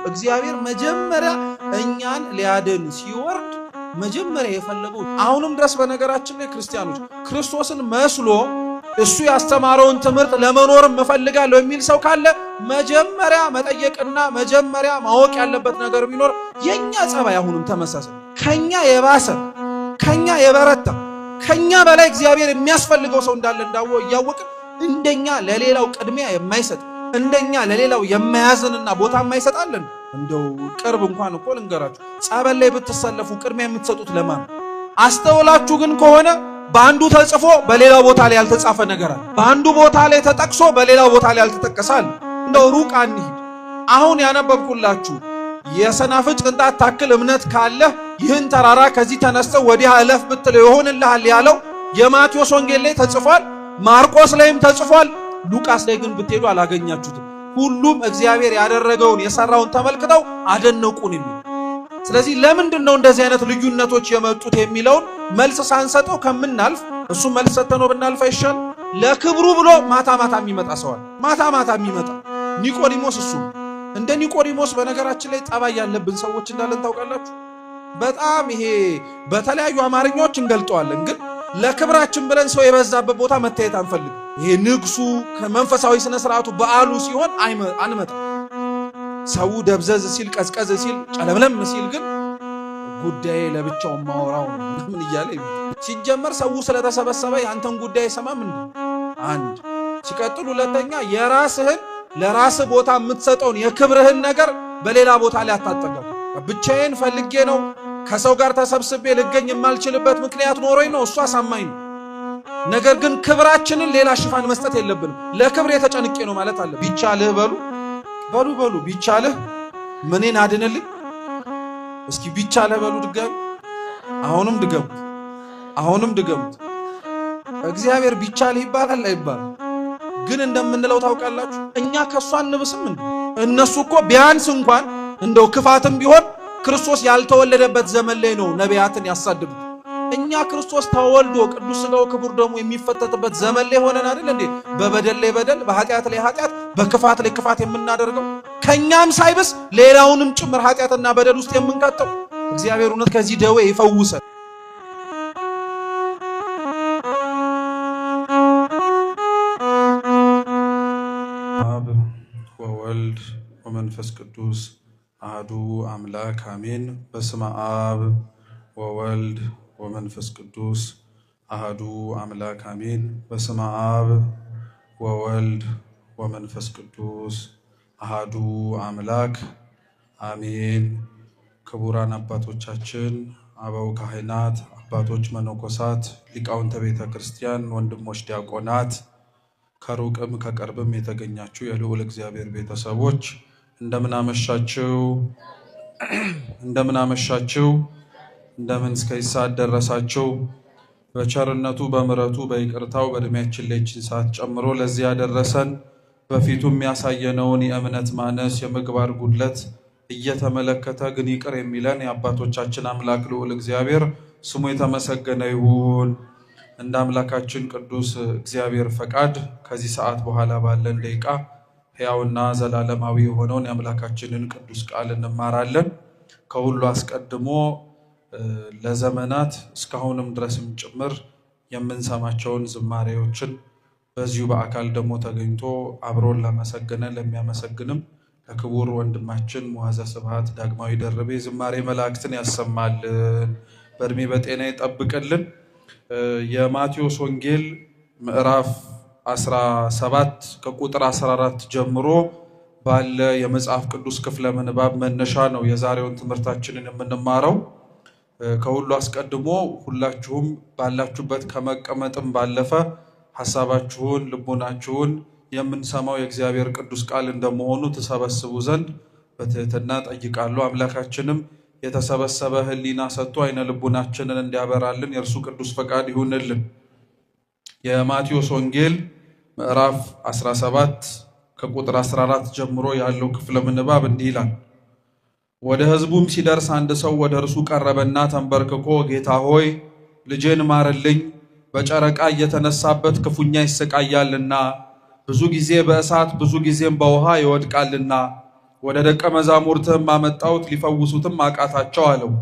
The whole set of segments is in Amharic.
እግዚአብሔር መጀመሪያ እኛን ሊያድን ሲወርድ መጀመሪያ የፈለገው አሁንም ድረስ በነገራችን ላይ ክርስቲያኖች ክርስቶስን መስሎ እሱ ያስተማረውን ትምህርት ለመኖር መፈልጋለሁ የሚል ሰው ካለ መጀመሪያ መጠየቅና መጀመሪያ ማወቅ ያለበት ነገር ቢኖር የኛ ጸባይ አሁንም ተመሳሳይ ከኛ የባሰ ከኛ የበረታ ከኛ በላይ እግዚአብሔር የሚያስፈልገው ሰው እንዳለ እያወቅን እንደኛ ለሌላው ቅድሚያ የማይሰጥ እንደኛ ለሌላው የማያዝንና ቦታ የማይሰጣለን። እንደው ቅርብ እንኳን እኮ ልንገራችሁ ጸበል ላይ ብትሰለፉ ቅድሚያ የምትሰጡት ለማን አስተውላችሁ ግን ከሆነ በአንዱ ተጽፎ በሌላው ቦታ ላይ ያልተጻፈ ነገር አለ። በአንዱ ቦታ ላይ ተጠቅሶ በሌላው ቦታ ላይ ያልተጠቀሰ አለ። እንደው ሩቅ አንሂድ። አሁን ያነበብኩላችሁ የሰናፍጭ ቅንጣት ታክል እምነት ካለ ይህን ተራራ ከዚህ ተነስተው ወዲያ እለፍ ብትለው ይሆንልሃል ያለው የማቴዎስ ወንጌል ላይ ተጽፏል። ማርቆስ ላይም ተጽፏል። ሉቃስ ላይ ግን ብትሄዱ አላገኛችሁትም። ሁሉም እግዚአብሔር ያደረገውን የሰራውን ተመልክተው አደነቁን የሚል። ስለዚህ ለምንድን ነው እንደዚህ አይነት ልዩነቶች የመጡት የሚለውን መልስ ሳንሰጠው ከምናልፍ እሱ መልስ ሰጥተነው ብናልፍ አይሻል? ለክብሩ ብሎ ማታ ማታ የሚመጣ ሰዋል። ማታ ማታ የሚመጣ ኒቆዲሞስ እሱ እንደ ኒቆዲሞስ በነገራችን ላይ ጠባይ ያለብን ሰዎች እንዳለን ታውቃላችሁ። በጣም ይሄ በተለያዩ አማርኛዎች እንገልጠዋለን፣ ግን ለክብራችን ብለን ሰው የበዛበት ቦታ መታየት አንፈልግ። ይሄ ንግሱ ከመንፈሳዊ ስነ ስርዓቱ በዓሉ ሲሆን አንመጣ። ሰው ደብዘዝ ሲል ቀዝቀዝ ሲል ጨለምለም ሲል ግን ጉዳይ ለብቻው ማወራው ምን እያለ ሲጀመር ሰው ስለተሰበሰበ ያንተን ጉዳይ ሰማም እንዴ? አንድ ሲቀጥል ሁለተኛ የራስህን ለራስህ ቦታ የምትሰጠውን የክብርህን ነገር በሌላ ቦታ ላይ አታጠቀም። ብቻዬን ፈልጌ ነው ከሰው ጋር ተሰብስቤ ልገኝ የማልችልበት ምክንያት ኖሮኝ ነው፣ እሱ አሳማኝ ነው። ነገር ግን ክብራችንን ሌላ ሽፋን መስጠት የለብንም። ለክብር የተጨንቄ ነው ማለት አለ። ቢቻልህ በሉ ቢቻልህ ምኔን አድንልኝ እስኪ ቢቻልህ በሉ ድጋሚ አሁንም ድገሙት። እግዚአብሔር ቢቻልህ ይባላል አይባልም? ግን እንደምንለው ታውቃላችሁ እኛ ከሷ አንብስም እንዴ? እነሱ እኮ ቢያንስ እንኳን እንደው ክፋትም ቢሆን ክርስቶስ ያልተወለደበት ዘመን ላይ ነው ነቢያትን ያሳድዱት። እኛ ክርስቶስ ተወልዶ ቅዱስ ሥጋው ክቡር ደሙ የሚፈተትበት ዘመን ላይ ሆነን አይደል እንዴ? በበደል ላይ በደል፣ በኃጢአት ላይ ኃጢአት፣ በክፋት ላይ ክፋት የምናደርገው ከኛም ሳይብስ ሌላውንም ጭምር ኃጢአትና በደል ውስጥ የምንቀጠው። እግዚአብሔር እውነት ከዚህ ደዌ ይፈውሰን። አብ ወወልድ ወመንፈስ ቅዱስ አሐዱ አምላክ አሜን። በስመ አብ ወወልድ ወመንፈስ ቅዱስ አሐዱ አምላክ አሜን። በስመ አብ ወወልድ ወመንፈስ ቅዱስ አሐዱ አምላክ አሜን። ክቡራን አባቶቻችን፣ አበው ካህናት፣ አባቶች መነኮሳት፣ ሊቃውንተ ቤተ ክርስቲያን፣ ወንድሞች ዲያቆናት፣ ከሩቅም ከቅርብም የተገኛችሁ የልዑል እግዚአብሔር ቤተሰቦች እንደምን አመሻችሁ? እንደምን እስከዚህ ሰዓት ደረሳችሁ? በቸርነቱ በምሕረቱ በይቅርታው በእድሜያችን ላይ ይህችን ሰዓት ጨምሮ ለዚህ ያደረሰን በፊቱ የሚያሳየነውን የእምነት ማነስ የምግባር ጉድለት እየተመለከተ ግን ይቅር የሚለን የአባቶቻችን አምላክ ልዑል እግዚአብሔር ስሙ የተመሰገነ ይሁን። እንደ አምላካችን ቅዱስ እግዚአብሔር ፈቃድ ከዚህ ሰዓት በኋላ ባለን ደቂቃ ሕያውና ዘላለማዊ የሆነውን የአምላካችንን ቅዱስ ቃል እንማራለን። ከሁሉ አስቀድሞ ለዘመናት እስካሁንም ድረስም ጭምር የምንሰማቸውን ዝማሬዎችን በዚሁ በአካል ደግሞ ተገኝቶ አብሮን ለመሰገነ ለሚያመሰግንም ለክቡር ወንድማችን መዋዘ ስብሐት ዳግማዊ ደርቤ ዝማሬ መላእክትን ያሰማልን፣ በእድሜ በጤና ይጠብቅልን። የማቴዎስ ወንጌል ምዕራፍ 17 ከቁጥር 14 ጀምሮ ባለ የመጽሐፍ ቅዱስ ክፍለ ምንባብ መነሻ ነው የዛሬውን ትምህርታችንን የምንማረው። ከሁሉ አስቀድሞ ሁላችሁም ባላችሁበት ከመቀመጥም ባለፈ ሐሳባችሁን ልቦናችሁን የምንሰማው የእግዚአብሔር ቅዱስ ቃል እንደመሆኑ ተሰበስቡ ዘንድ በትህትና ጠይቃለሁ። አምላካችንም የተሰበሰበ ሕሊና ሰጥቶ አይነ ልቡናችንን እንዲያበራልን የእርሱ ቅዱስ ፈቃድ ይሁንልን። የማቴዎስ ወንጌል ምዕራፍ 17 ከቁጥር 14 ጀምሮ ያለው ክፍለ ምንባብ እንዲህ ይላል። ወደ ሕዝቡም ሲደርስ አንድ ሰው ወደ እርሱ ቀረበና ተንበርክኮ ጌታ ሆይ ልጄን ማርልኝ፣ በጨረቃ እየተነሳበት ክፉኛ ይሰቃያልና ብዙ ጊዜ በእሳት ብዙ ጊዜም በውሃ ይወድቃልና ወደ ደቀ መዛሙርትም አመጣሁት፣ ሊፈውሱትም አቃታቸው አለው።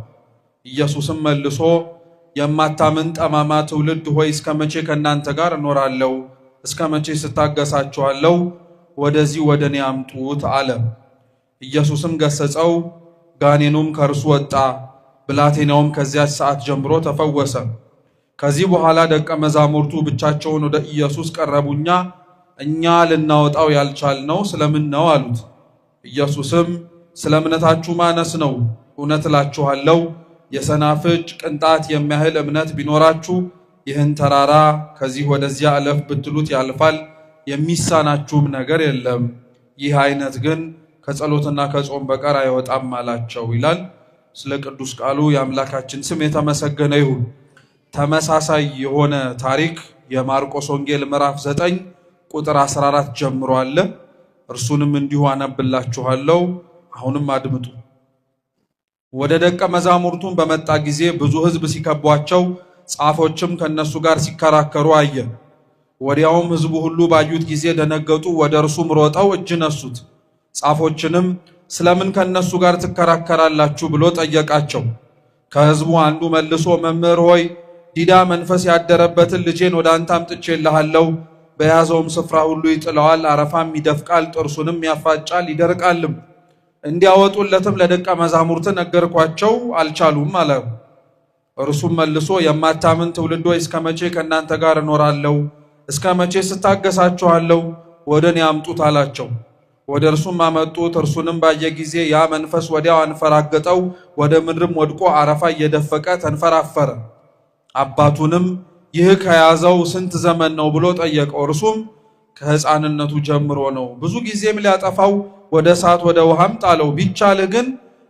ኢየሱስም መልሶ የማታምን ጠማማ ትውልድ ሆይ እስከ መቼ ከእናንተ ጋር እኖራለሁ? እስከ መቼ ስታገሳችኋለሁ? ወደዚህ ወደ እኔ አምጡት አለ። ኢየሱስም ገሰጸው፣ ጋኔኑም ከእርሱ ወጣ። ብላቴናውም ከዚያች ሰዓት ጀምሮ ተፈወሰ። ከዚህ በኋላ ደቀ መዛሙርቱ ብቻቸውን ወደ ኢየሱስ ቀረቡኛ እኛ ልናወጣው ያልቻልነው ስለምን ነው አሉት። ኢየሱስም ስለ እምነታችሁ ማነስ ነው። እውነት እላችኋለሁ የሰናፍጭ ቅንጣት የሚያህል እምነት ቢኖራችሁ ይህን ተራራ ከዚህ ወደዚያ እለፍ ብትሉት ያልፋል፣ የሚሳናችሁም ነገር የለም። ይህ አይነት ግን ከጸሎትና ከጾም በቀር አይወጣም አላቸው ይላል። ስለ ቅዱስ ቃሉ የአምላካችን ስም የተመሰገነ ይሁን። ተመሳሳይ የሆነ ታሪክ የማርቆስ ወንጌል ምዕራፍ 9 ቁጥር 14 ጀምሮ አለ። እርሱንም እንዲሁ አነብላችኋለሁ። አሁንም አድምጡ። ወደ ደቀ መዛሙርቱም በመጣ ጊዜ ብዙ ሕዝብ ሲከቧቸው፣ ጻፎችም ከነሱ ጋር ሲከራከሩ አየ። ወዲያውም ሕዝቡ ሁሉ ባዩት ጊዜ ደነገጡ፣ ወደ እርሱም ሮጠው እጅ ነሱት። ጻፎችንም ስለምን ከነሱ ጋር ትከራከራላችሁ ብሎ ጠየቃቸው። ከሕዝቡ አንዱ መልሶ መምህር ሆይ ዲዳ መንፈስ ያደረበትን ልጄን ወደ አንተ አምጥቼልሃለሁ። በያዘውም ስፍራ ሁሉ ይጥለዋል፣ አረፋም ይደፍቃል፣ ጥርሱንም ያፋጫል፣ ይደርቃልም። እንዲያወጡለትም ለደቀ መዛሙርት ነገርኳቸው፣ አልቻሉም አለ። እርሱም መልሶ የማታምን ትውልድ ሆይ እስከ መቼ ከእናንተ ጋር እኖራለሁ? እስከ መቼ ስታገሳችኋለሁ? ወደ እኔ አምጡት አላቸው። ወደ እርሱም አመጡት። እርሱንም ባየ ጊዜ ያ መንፈስ ወዲያው አንፈራገጠው፣ ወደ ምድርም ወድቆ አረፋ እየደፈቀ ተንፈራፈረ። አባቱንም ይህ ከያዘው ስንት ዘመን ነው ብሎ ጠየቀው። እርሱም ከሕፃንነቱ ጀምሮ ነው። ብዙ ጊዜም ሊያጠፋው ወደ እሳት ወደ ውሃም ጣለው። ቢቻልህ ግን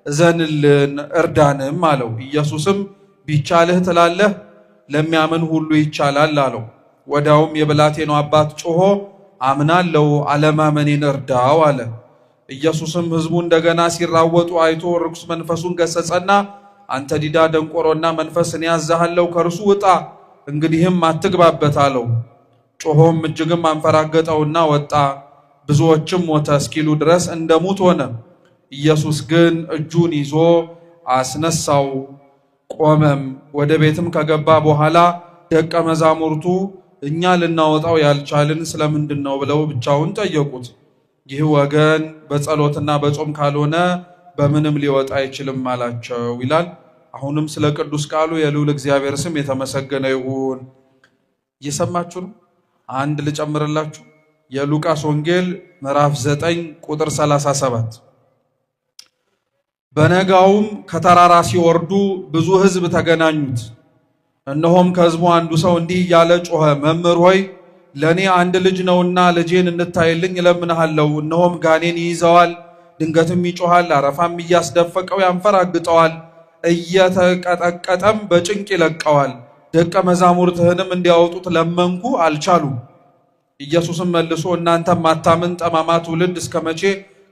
እዘንልን እርዳንም አለው። ኢየሱስም ቢቻልህ ትላለህ፣ ለሚያምን ሁሉ ይቻላል አለው። ወዲያውም የብላቴናው አባት ጮሆ አምናለሁ፣ አለማመኔን እርዳው አለ። ኢየሱስም ሕዝቡ እንደገና ሲራወጡ አይቶ ርኩስ መንፈሱን ገሰጸና አንተ ዲዳ ደንቆሮና መንፈስ እኔ ያዝሃለሁ፣ ከእርሱ ውጣ፣ እንግዲህም አትግባበት አለው። ጮሆም እጅግም አንፈራገጠውና ወጣ። ብዙዎችም ሞተ እስኪሉ ድረስ እንደ ሙት ሆነ። ኢየሱስ ግን እጁን ይዞ አስነሳው፣ ቆመም። ወደ ቤትም ከገባ በኋላ ደቀ መዛሙርቱ እኛ ልናወጣው ያልቻልን ስለምንድን ነው ብለው ብቻውን ጠየቁት። ይህ ወገን በጸሎትና በጾም ካልሆነ በምንም ሊወጣ አይችልም አላቸው ይላል። አሁንም ስለ ቅዱስ ቃሉ የልዑል እግዚአብሔር ስም የተመሰገነ ይሁን። እየሰማችሁ ነው? አንድ ልጨምርላችሁ። የሉቃስ ወንጌል ምዕራፍ 9 ቁጥር 37 በነጋውም ከተራራ ሲወርዱ ብዙ ሕዝብ ተገናኙት። እነሆም ከሕዝቡ አንዱ ሰው እንዲህ እያለ ጮኸ፣ መምህር ሆይ ለእኔ አንድ ልጅ ነውና ልጄን እንድታይልኝ እለምንሃለሁ። እነሆም ጋኔን ይይዘዋል፣ ድንገትም ይጮሃል፣ አረፋም እያስደፈቀው ያንፈራግጠዋል፣ እየተቀጠቀጠም በጭንቅ ይለቀዋል። ደቀ መዛሙርትህንም እንዲያወጡት ለመንኩ፣ አልቻሉም። ኢየሱስም መልሶ እናንተ ማታምን ጠማማ ትውልድ እስከ መቼ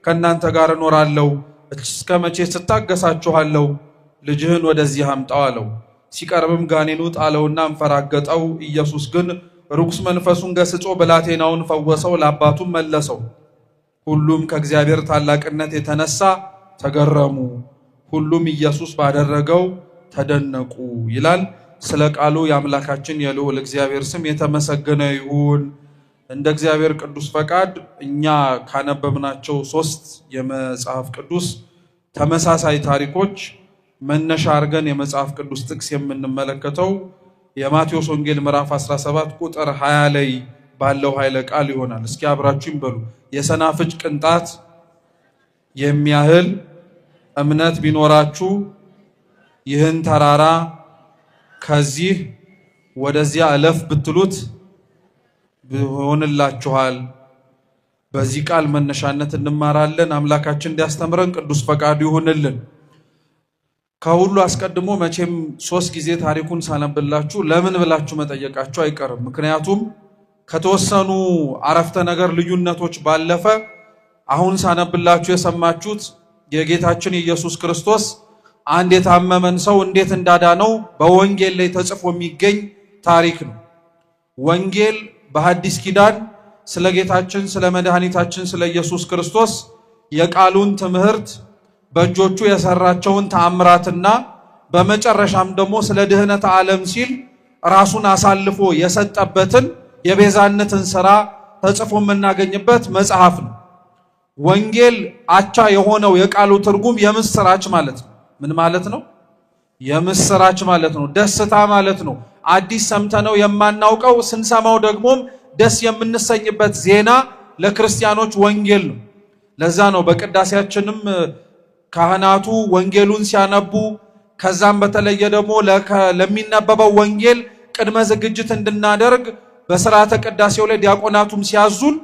ከእናንተ ጋር እኖራለሁ? እስከ መቼ ስታገሳችኋለሁ? ልጅህን ወደዚህ አምጣው አለው። ሲቀርብም ጋኔኑ ጣለውና አንፈራገጠው። ኢየሱስ ግን ርኩስ መንፈሱን ገስጾ ብላቴናውን ፈወሰው፣ ለአባቱም መለሰው። ሁሉም ከእግዚአብሔር ታላቅነት የተነሳ ተገረሙ፣ ሁሉም ኢየሱስ ባደረገው ተደነቁ ይላል። ስለ ቃሉ የአምላካችን የልዑል እግዚአብሔር ስም የተመሰገነ ይሁን። እንደ እግዚአብሔር ቅዱስ ፈቃድ እኛ ካነበብናቸው 3 የመጽሐፍ ቅዱስ ተመሳሳይ ታሪኮች መነሻ አድርገን የመጽሐፍ ቅዱስ ጥቅስ የምንመለከተው የማቴዎስ ወንጌል ምዕራፍ 17 ቁጥር 20 ላይ ባለው ኃይለ ቃል ይሆናል። እስኪ አብራችሁም በሉ። የሰናፍጭ ቅንጣት የሚያህል እምነት ቢኖራችሁ ይህን ተራራ ከዚህ ወደዚያ እለፍ ብትሉት ይሆንላችኋል። በዚህ ቃል መነሻነት እንማራለን። አምላካችን እንዲያስተምረን ቅዱስ ፈቃዱ ይሁንልን። ከሁሉ አስቀድሞ መቼም 3 ጊዜ ታሪኩን ሳነብላችሁ ለምን ብላችሁ መጠየቃችሁ አይቀርም። ምክንያቱም ከተወሰኑ አረፍተ ነገር ልዩነቶች ባለፈ አሁን ሳነብላችሁ የሰማችሁት የጌታችን ኢየሱስ ክርስቶስ አንድ የታመመን ሰው እንዴት እንዳዳነው በወንጌል ላይ ተጽፎ የሚገኝ ታሪክ ነው። ወንጌል በሐዲስ ኪዳን ስለ ጌታችን ስለ መድኃኒታችን ስለ ኢየሱስ ክርስቶስ የቃሉን ትምህርት በእጆቹ የሰራቸውን ተአምራትና በመጨረሻም ደግሞ ስለ ድህነት ዓለም ሲል ራሱን አሳልፎ የሰጠበትን የቤዛነትን ሥራ ተጽፎ የምናገኝበት መጽሐፍ ነው። ወንጌል አቻ የሆነው የቃሉ ትርጉም የምስራች ማለት ነው። ምን ማለት ነው? የምስራች ማለት ነው። ደስታ ማለት ነው። አዲስ ሰምተነው የማናውቀው ስንሰማው ደግሞም ደስ የምንሰኝበት ዜና ለክርስቲያኖች ወንጌል ነው። ለዛ ነው በቅዳሴያችንም ካህናቱ ወንጌሉን ሲያነቡ ከዛም በተለየ ደግሞ ለሚነበበው ወንጌል ቅድመ ዝግጅት እንድናደርግ በሥርዓተ ቅዳሴው ላይ ዲያቆናቱም ሲያዙን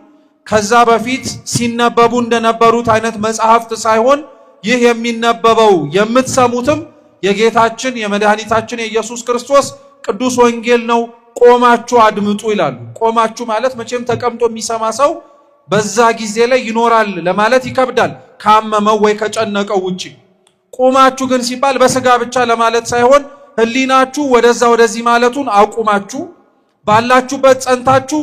ከዛ በፊት ሲነበቡ እንደነበሩት አይነት መጽሐፍት ሳይሆን ይህ የሚነበበው የምትሰሙትም የጌታችን የመድኃኒታችን የኢየሱስ ክርስቶስ ቅዱስ ወንጌል ነው፣ ቆማችሁ አድምጡ ይላሉ። ቆማችሁ ማለት መቼም ተቀምጦ የሚሰማ ሰው በዛ ጊዜ ላይ ይኖራል ለማለት ይከብዳል ካመመው ወይ ከጨነቀው ውጪ። ቆማችሁ ግን ሲባል በስጋ ብቻ ለማለት ሳይሆን ሕሊናችሁ ወደዛ ወደዚህ ማለቱን አቁማችሁ ባላችሁበት ጸንታችሁ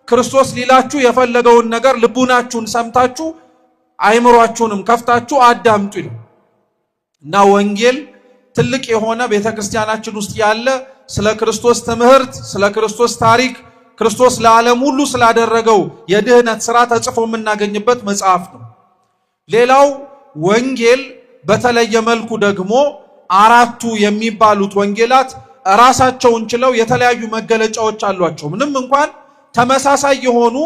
ክርስቶስ ሊላችሁ የፈለገውን ነገር ልቡናችሁን ሰምታችሁ አይምሯችሁንም ከፍታችሁ አዳምጡ ይላል እና ወንጌል ትልቅ የሆነ ቤተክርስቲያናችን ውስጥ ያለ ስለ ክርስቶስ ትምህርት፣ ስለ ክርስቶስ ታሪክ፣ ክርስቶስ ለዓለም ሁሉ ስላደረገው የድህነት ሥራ ተጽፎ የምናገኝበት መጽሐፍ ነው። ሌላው ወንጌል በተለየ መልኩ ደግሞ አራቱ የሚባሉት ወንጌላት ራሳቸውን ችለው የተለያዩ መገለጫዎች አሏቸው። ምንም እንኳን ተመሳሳይ የሆኑ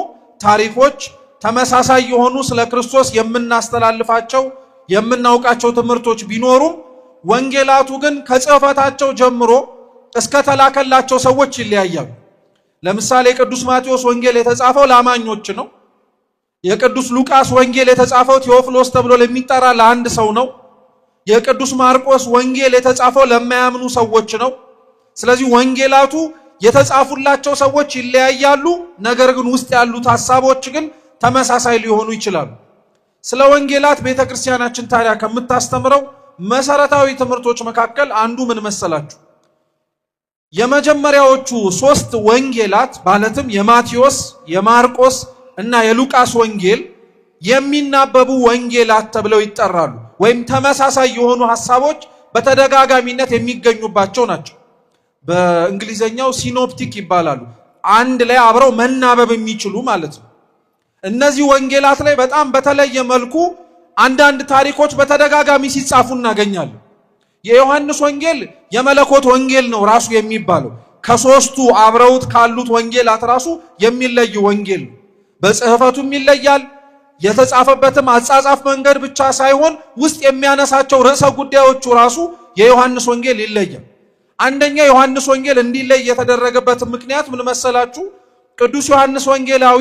ታሪኮች፣ ተመሳሳይ የሆኑ ስለ ክርስቶስ የምናስተላልፋቸው የምናውቃቸው ትምህርቶች ቢኖሩም ወንጌላቱ ግን ከጽሕፈታቸው ጀምሮ እስከ ተላከላቸው ሰዎች ይለያያሉ። ለምሳሌ የቅዱስ ማቴዎስ ወንጌል የተጻፈው ለአማኞች ነው። የቅዱስ ሉቃስ ወንጌል የተጻፈው ቴዎፍሎስ ተብሎ ለሚጠራ ለአንድ ሰው ነው። የቅዱስ ማርቆስ ወንጌል የተጻፈው ለማያምኑ ሰዎች ነው። ስለዚህ ወንጌላቱ የተጻፉላቸው ሰዎች ይለያያሉ። ነገር ግን ውስጥ ያሉት ሐሳቦች ግን ተመሳሳይ ሊሆኑ ይችላሉ። ስለ ወንጌላት ቤተክርስቲያናችን ታዲያ ከምታስተምረው መሰረታዊ ትምህርቶች መካከል አንዱ ምን መሰላችሁ? የመጀመሪያዎቹ 3 ወንጌላት ማለትም የማቴዎስ፣ የማርቆስ እና የሉቃስ ወንጌል የሚናበቡ ወንጌላት ተብለው ይጠራሉ። ወይም ተመሳሳይ የሆኑ ሐሳቦች በተደጋጋሚነት የሚገኙባቸው ናቸው። በእንግሊዘኛው ሲኖፕቲክ ይባላሉ። አንድ ላይ አብረው መናበብ የሚችሉ ማለት ነው። እነዚህ ወንጌላት ላይ በጣም በተለየ መልኩ አንዳንድ ታሪኮች በተደጋጋሚ ሲጻፉ እናገኛለን። የዮሐንስ ወንጌል የመለኮት ወንጌል ነው ራሱ የሚባለው። ከሶስቱ አብረውት ካሉት ወንጌላት ራሱ የሚለይ ወንጌል ነው። በጽሕፈቱም ይለያል። የተጻፈበትም አጻጻፍ መንገድ ብቻ ሳይሆን ውስጥ የሚያነሳቸው ርዕሰ ጉዳዮቹ ራሱ የዮሐንስ ወንጌል ይለያል። አንደኛ ዮሐንስ ወንጌል እንዲለይ የተደረገበት ምክንያት ምን መሰላችሁ? ቅዱስ ዮሐንስ ወንጌላዊ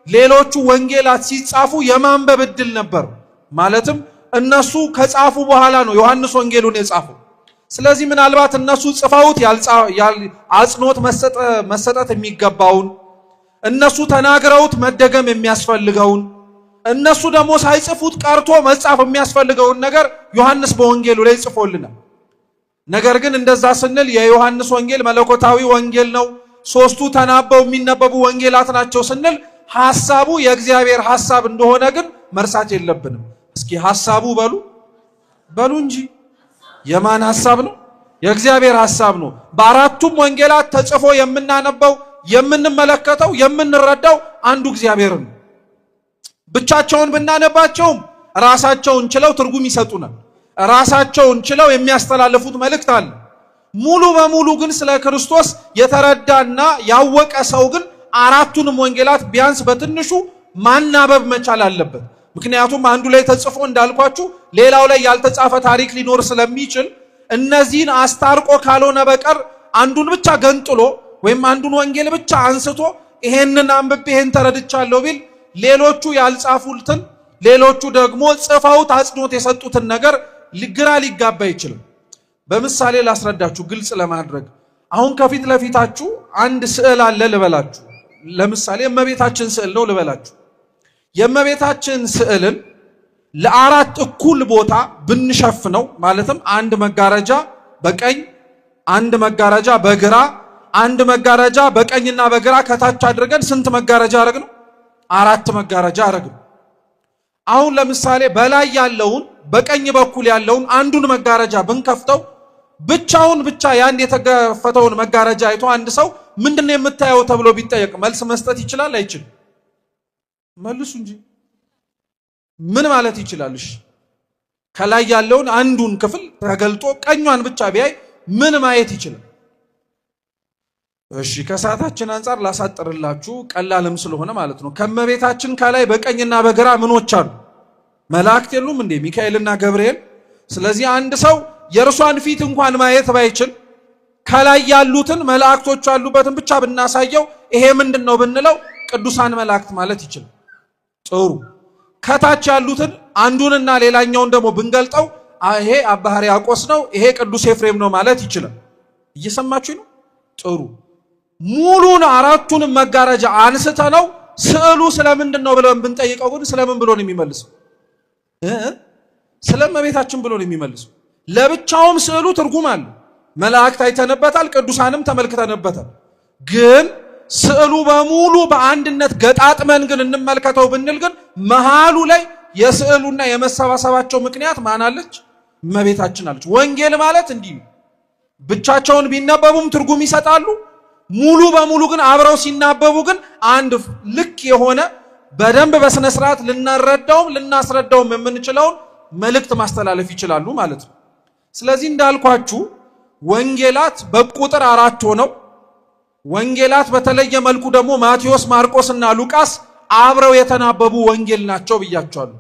ሌሎቹ ወንጌላት ሲጻፉ የማንበብ ዕድል ነበር። ማለትም እነሱ ከጻፉ በኋላ ነው ዮሐንስ ወንጌሉን የጻፈው። ስለዚህ ምናልባት እነሱ ጽፈውት አጽንዖት መሰጠት የሚገባውን፣ እነሱ ተናግረውት መደገም የሚያስፈልገውን፣ እነሱ ደግሞ ሳይጽፉት ቀርቶ መጻፍ የሚያስፈልገውን ነገር ዮሐንስ በወንጌሉ ላይ ጽፎልናል። ነገር ግን እንደዛ ስንል የዮሐንስ ወንጌል መለኮታዊ ወንጌል ነው፣ 3ቱ ተናበው የሚነበቡ ወንጌላት ናቸው ስንል ሐሳቡ የእግዚአብሔር ሐሳብ እንደሆነ ግን መርሳት የለብንም። እስኪ ሐሳቡ በሉ እንጂ የማን ሐሳብ ነው? የእግዚአብሔር ሐሳብ ነው። በአራቱም ወንጌላት ተጽፎ የምናነበው የምንመለከተው የምንረዳው አንዱ እግዚአብሔር ነው። ብቻቸውን ብናነባቸውም ራሳቸውን ችለው ትርጉም ይሰጡናል። ራሳቸውን ችለው የሚያስተላልፉት መልእክት አለ። ሙሉ በሙሉ ግን ስለ ክርስቶስ የተረዳና ያወቀ ሰው ግን አራቱንም ወንጌላት ቢያንስ በትንሹ ማናበብ መቻል አለበት። ምክንያቱም አንዱ ላይ ተጽፎ እንዳልኳችሁ ሌላው ላይ ያልተጻፈ ታሪክ ሊኖር ስለሚችል እነዚህን አስታርቆ ካልሆነ በቀር አንዱን ብቻ ገንጥሎ ወይም አንዱን ወንጌል ብቻ አንስቶ ይሄንን አንብቤ ይሄን ተረድቻለሁ ቢል ሌሎቹ ያልጻፉትን ሌሎቹ ደግሞ ጽፈውት አጽንዖት የሰጡትን ነገር ግራ ሊጋባ ይችላል። በምሳሌ ላስረዳችሁ ግልጽ ለማድረግ። አሁን ከፊት ለፊታችሁ አንድ ስዕል አለ ልበላችሁ። ለምሳሌ የእመቤታችን ስዕል ነው ልበላችሁ። የእመቤታችን ስዕልን ለአራት እኩል ቦታ ብንሸፍነው ማለትም አንድ መጋረጃ በቀኝ፣ አንድ መጋረጃ በግራ፣ አንድ መጋረጃ በቀኝና በግራ ከታች አድርገን ስንት መጋረጃ አረግነው? 4 መጋረጃ አረግነው። አሁን ለምሳሌ በላይ ያለውን በቀኝ በኩል ያለውን አንዱን መጋረጃ ብንከፍተው ብቻውን ብቻ ያን የተከፈተውን መጋረጃ አይቶ አንድ ሰው ምንድነው የምታየው ተብሎ ቢጠየቅ መልስ መስጠት ይችላል አይችልም? መልሱ እንጂ ምን ማለት ይችላልሽ? ከላይ ያለውን አንዱን ክፍል ተገልጦ ቀኛን ብቻ ቢያይ ምን ማየት ይችላል? እሺ ከሰዓታችን አንፃር ላሳጥርላችሁ ቀላልም ስለሆነ ማለት ነው። ከመቤታችን ከላይ በቀኝና በግራ ምኖች አሉ? መላእክት የሉም እንዴ? ሚካኤልና ገብርኤል። ስለዚህ አንድ ሰው የእርሷን ፊት እንኳን ማየት ባይችል ከላይ ያሉትን መላእክቶች ያሉበትን ብቻ ብናሳየው ይሄ ምንድነው ብንለው ቅዱሳን መላእክት ማለት ይችላል። ጥሩ ከታች ያሉትን አንዱንና ሌላኛውን ደግሞ ብንገልጠው ይሄ አባ ሕርያቆስ ነው፣ ይሄ ቅዱስ ኤፍሬም ነው ማለት ይችላል። እየሰማችሁ ነው? ጥሩ ሙሉን አራቱንም መጋረጃ አንስተ ነው ስዕሉ ስለምንድን ነው ብለን ብንጠይቀው ግን ስለምን ብሎ ነው የሚመልሰው? ስለመቤታችን ብሎ ነው የሚመልሰው። ለብቻውም ስዕሉ ትርጉም አለ። መላእክት አይተነበታል፣ ቅዱሳንም ተመልክተነበታል። ግን ስዕሉ በሙሉ በአንድነት ገጣጥመን ግን እንመልከተው ብንል ግን መሃሉ ላይ የስዕሉና የመሰባሰባቸው ምክንያት ማን አለች? እመቤታችን አለች። ወንጌል ማለት እንዲህ ብቻቸውን ቢነበቡም ትርጉም ይሰጣሉ። ሙሉ በሙሉ ግን አብረው ሲናበቡ ግን አንድ ልክ የሆነ በደንብ በስነ ስርዓት ልናረዳውም ልናስረዳውም የምንችለውን መልእክት ማስተላለፍ ይችላሉ ማለት ነው። ስለዚህ እንዳልኳችሁ ወንጌላት በቁጥር 4 ሆነው ወንጌላት በተለየ መልኩ ደግሞ ማቴዎስ፣ ማርቆስ እና ሉቃስ አብረው የተናበቡ ወንጌል ናቸው ብያቸዋለሁ።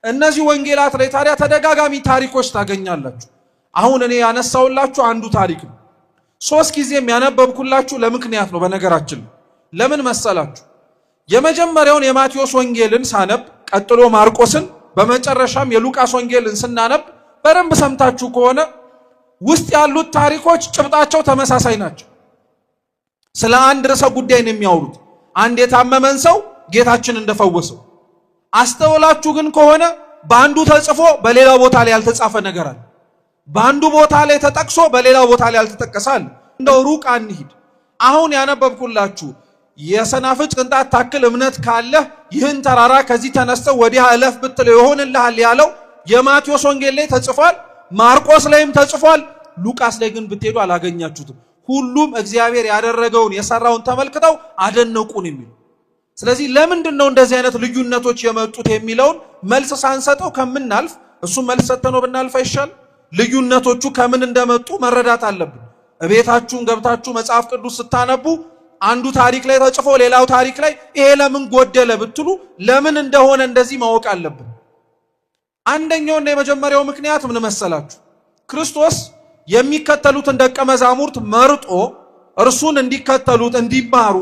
እነዚህ ወንጌላት ላይ ታዲያ ተደጋጋሚ ታሪኮች ታገኛላችሁ። አሁን እኔ ያነሳውላችሁ አንዱ ታሪክ ነው። 3 ጊዜም ያነበብኩላችሁ ለምክንያት ነው። በነገራችን ለምን መሰላችሁ? የመጀመሪያውን የማቴዎስ ወንጌልን ሳነብ፣ ቀጥሎ ማርቆስን፣ በመጨረሻም የሉቃስ ወንጌልን ስናነብ በደንብ ሰምታችሁ ከሆነ ውስጥ ያሉት ታሪኮች ጭብጣቸው ተመሳሳይ ናቸው። ስለ አንድ ርዕሰ ጉዳይ ነው የሚያወሩት። አንድ የታመመን ሰው ጌታችን እንደፈወሰው አስተውላችሁ ግን ከሆነ በአንዱ ተጽፎ በሌላ ቦታ ላይ ያልተጻፈ ነገር አለ። በአንዱ ቦታ ላይ ተጠቅሶ በሌላ ቦታ ላይ ያልተጠቀሳል። እንደው ሩቅ አንሂድ። አሁን ያነበብኩላችሁ የሰናፍጭ ቅንጣት ታክል እምነት ካለህ ይህን ተራራ ከዚህ ተነስተው ወዲያ እለፍ ብትለው ይሆንልሃል ያለው የማቴዎስ ወንጌል ላይ ተጽፏል። ማርቆስ ላይም ተጽፏል። ሉቃስ ላይ ግን ብትሄዱ አላገኛችሁትም። ሁሉም እግዚአብሔር ያደረገውን የሰራውን ተመልክተው አደነቁን የሚሉ። ስለዚህ ለምንድን ነው እንደዚህ አይነት ልዩነቶች የመጡት የሚለውን መልስ ሳንሰጠው ከምናልፍ እሱም መልስ ሰጥተነው ብናልፍ አይሻል? ልዩነቶቹ ከምን እንደመጡ መረዳት አለብን። እቤታችሁን ገብታችሁ መጽሐፍ ቅዱስ ስታነቡ አንዱ ታሪክ ላይ ተጽፎ ሌላው ታሪክ ላይ ይሄ ለምን ጎደለ ብትሉ ለምን እንደሆነ እንደዚህ ማወቅ አለብን። አንደኛውና የመጀመሪያው ምክንያት ምን መሰላችሁ? ክርስቶስ የሚከተሉትን ደቀ መዛሙርት መርጦ እርሱን እንዲከተሉት፣ እንዲማሩ፣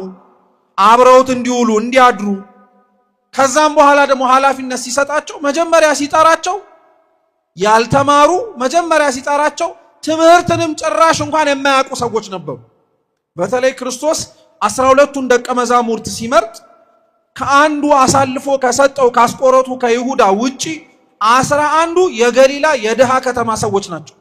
አብረውት እንዲውሉ፣ እንዲያድሩ ከዛም በኋላ ደግሞ ኃላፊነት ሲሰጣቸው መጀመሪያ ሲጠራቸው ያልተማሩ መጀመሪያ ሲጠራቸው ትምህርትንም ጭራሽ እንኳን የማያውቁ ሰዎች ነበሩ። በተለይ ክርስቶስ 12ቱን ደቀ መዛሙርት ሲመርጥ ከአንዱ አሳልፎ ከሰጠው ካስቆሮቱ ከይሁዳ ውጪ 11ዱ የገሊላ የድሃ ከተማ ሰዎች ናቸው።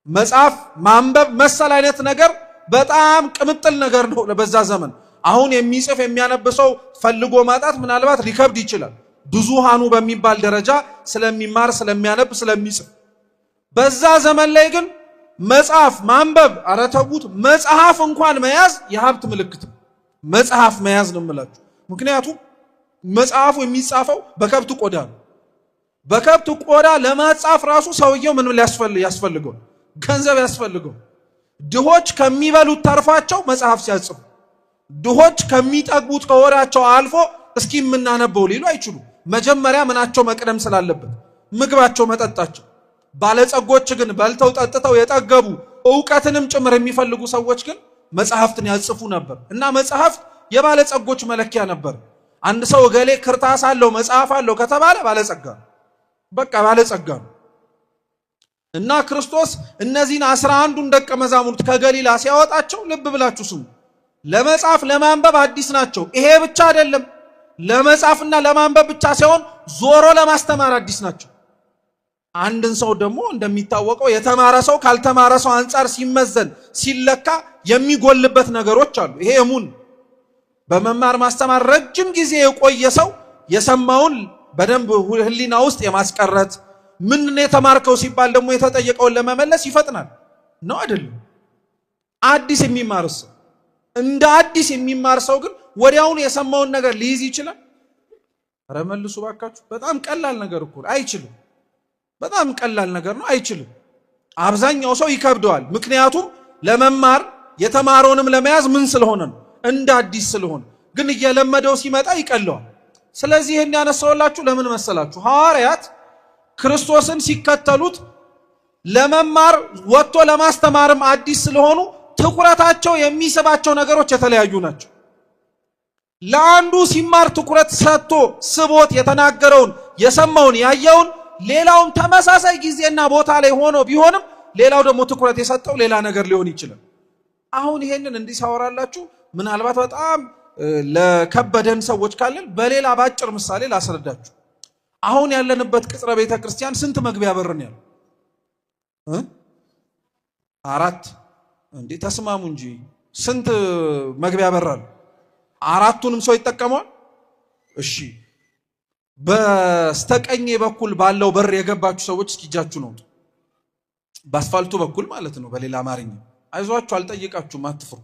መጽሐፍ ማንበብ መሰል አይነት ነገር በጣም ቅምጥል ነገር ነው በዛ ዘመን። አሁን የሚጽፍ የሚያነብሰው ፈልጎ ማጣት ምናልባት ሊከብድ ይችላል። ብዙሃኑ በሚባል ደረጃ ስለሚማር ስለሚያነብ ስለሚጽፍ። በዛ ዘመን ላይ ግን መጽሐፍ ማንበብ አረተቡት መጽሐፍ እንኳን መያዝ የሀብት ምልክት ነው። መጽሐፍ መያዝ ነው የምላችሁ። ምክንያቱም መጽሐፉ የሚጻፈው በከብት ቆዳ ነው። በከብት ቆዳ ለማጻፍ ራሱ ሰውየው ምን ያስፈልገው? ገንዘብ ያስፈልገው። ድሆች ከሚበሉት ተርፋቸው መጽሐፍ ሲያጽፉ፣ ድሆች ከሚጠግቡት ከወራቸው አልፎ እስኪ የምናነበው ሊሉ አይችሉም። መጀመሪያ ምናቸው መቅደም ስላለበት ምግባቸው፣ መጠጣቸው። ባለጸጎች ግን በልተው ጠጥተው የጠገቡ ዕውቀትንም ጭምር የሚፈልጉ ሰዎች ግን መጽሐፍትን ያጽፉ ነበር እና መጽሐፍት የባለጸጎች መለኪያ ነበር። አንድ ሰው እገሌ ክርታስ አለው መጽሐፍ አለው ከተባለ ባለጸጋ ነው። በቃ ባለጸጋ ነው። እና ክርስቶስ እነዚህን 11ዱን ደቀ መዛሙርት ከገሊላ ሲያወጣቸው ልብ ብላችሁ ስሙ። ለመጻፍ ለማንበብ አዲስ ናቸው። ይሄ ብቻ አይደለም። ለመጻፍና ለማንበብ ብቻ ሳይሆን ዞሮ ለማስተማር አዲስ ናቸው። አንድን ሰው ደግሞ እንደሚታወቀው የተማረ ሰው ካልተማረ ሰው አንጻር ሲመዘን ሲለካ የሚጎልበት ነገሮች አሉ። ይሄ እሙን በመማር ማስተማር ረጅም ጊዜ የቆየ ሰው የሰማውን በደንብ ህሊና ውስጥ የማስቀረት ምን ነው የተማርከው ሲባል ደግሞ የተጠየቀውን ለመመለስ ይፈጥናል ነው አይደለም? አዲስ የሚማር ሰው እንደ አዲስ የሚማር ሰው ግን ወዲያውኑ የሰማውን ነገር ሊይዝ ይችላል? ኧረ መልሱ ባካችሁ። በጣም ቀላል ነገር እኮ አይችልም። በጣም ቀላል ነገር ነው፣ አይችልም። አብዛኛው ሰው ይከብደዋል። ምክንያቱም ለመማር የተማረውንም ለመያዝ ምን ስለሆነ ነው? እንደ አዲስ ስለሆነ። ግን እየለመደው ሲመጣ ይቀለዋል። ስለዚህ ይሄን ያነሳውላችሁ ለምን መሰላችሁ? ሐዋርያት ክርስቶስን ሲከተሉት ለመማር ወጥቶ ለማስተማርም አዲስ ስለሆኑ ትኩረታቸው የሚስባቸው ነገሮች የተለያዩ ናቸው። ለአንዱ ሲማር ትኩረት ሰጥቶ ስቦት የተናገረውን የሰማውን ያየውን ሌላውም ተመሳሳይ ጊዜና ቦታ ላይ ሆኖ ቢሆንም ሌላው ደግሞ ትኩረት የሰጠው ሌላ ነገር ሊሆን ይችላል። አሁን ይሄንን እንዲሳወራላችሁ ምናልባት በጣም ለከበደን ሰዎች ካለን በሌላ ባጭር ምሳሌ ላስረዳችሁ። አሁን ያለንበት ቅጽረ ቤተ ክርስቲያን ስንት መግቢያ በር ነው ያለው? 4 እንዴ ተስማሙ እንጂ ስንት መግቢያ በር አለ? 4ቱንም ሰው ይጠቀመዋል? እሺ በስተቀኝ በኩል ባለው በር የገባችሁ ሰዎች እስኪጃችሁ ነው። በአስፋልቱ በኩል ማለት ነው። በሌላ አማርኛ አይዟችሁ፣ አልጠይቃችሁም፣ አትፍሩ።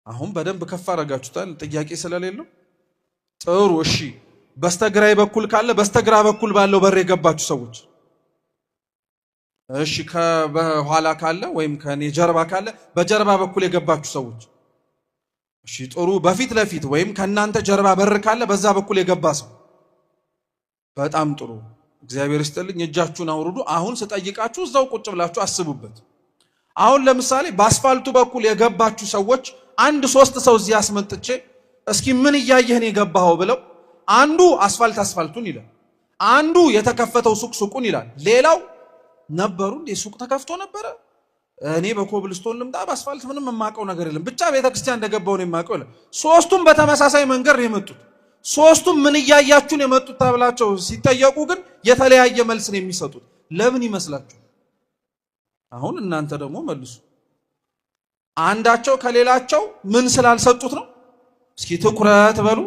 አሁን በደንብ ከፍ አረጋችሁታል ጥያቄ ስለሌለው ጥሩ። እሺ በስተግራይ በኩል ካለ በስተግራ በኩል ባለው በር የገባችሁ ሰዎች፣ እሺ ከበኋላ ካለ ወይም ከኔ ጀርባ ካለ በጀርባ በኩል የገባችሁ ሰዎች፣ እሺ ጥሩ። በፊት ለፊት ወይም ከናንተ ጀርባ በር ካለ በዛ በኩል የገባ ሰው፣ በጣም ጥሩ። እግዚአብሔር ይስጥልኝ። እጃችሁን አውርዱ። አሁን ስጠይቃችሁ እዛው ቁጭ ብላችሁ አስቡበት። አሁን ለምሳሌ በአስፋልቱ በኩል የገባችሁ ሰዎች 1-3 ሰው እዚህ አስመጥቼ እስኪ ምን እያየህን የገባኸው ብለው አንዱ አስፋልቱን ይላል፣ አንዱ የተከፈተው ሱቁን ይላል፣ ሌላው ነበሩ እንዴ ሱቅ ተከፍቶ ነበረ እኔ በኮብልስቶን ልምጣ በአስፋልት ምንም የማውቀው ነገር የለም ብቻ ቤተክርስቲያን እንደገባው ነው የማውቀው ይላል። ሶስቱም በተመሳሳይ መንገድ ነው የመጡት። ሶስቱም ምን እያያችሁ ነው የመጡት ተብላቸው ሲጠየቁ ግን የተለያየ መልስ ነው የሚሰጡት። ለምን ይመስላችሁ? አሁን እናንተ ደግሞ መልሱ። አንዳቸው ከሌላቸው ምን ስላልሰጡት ነው? እስኪ ትኩረት በሉ።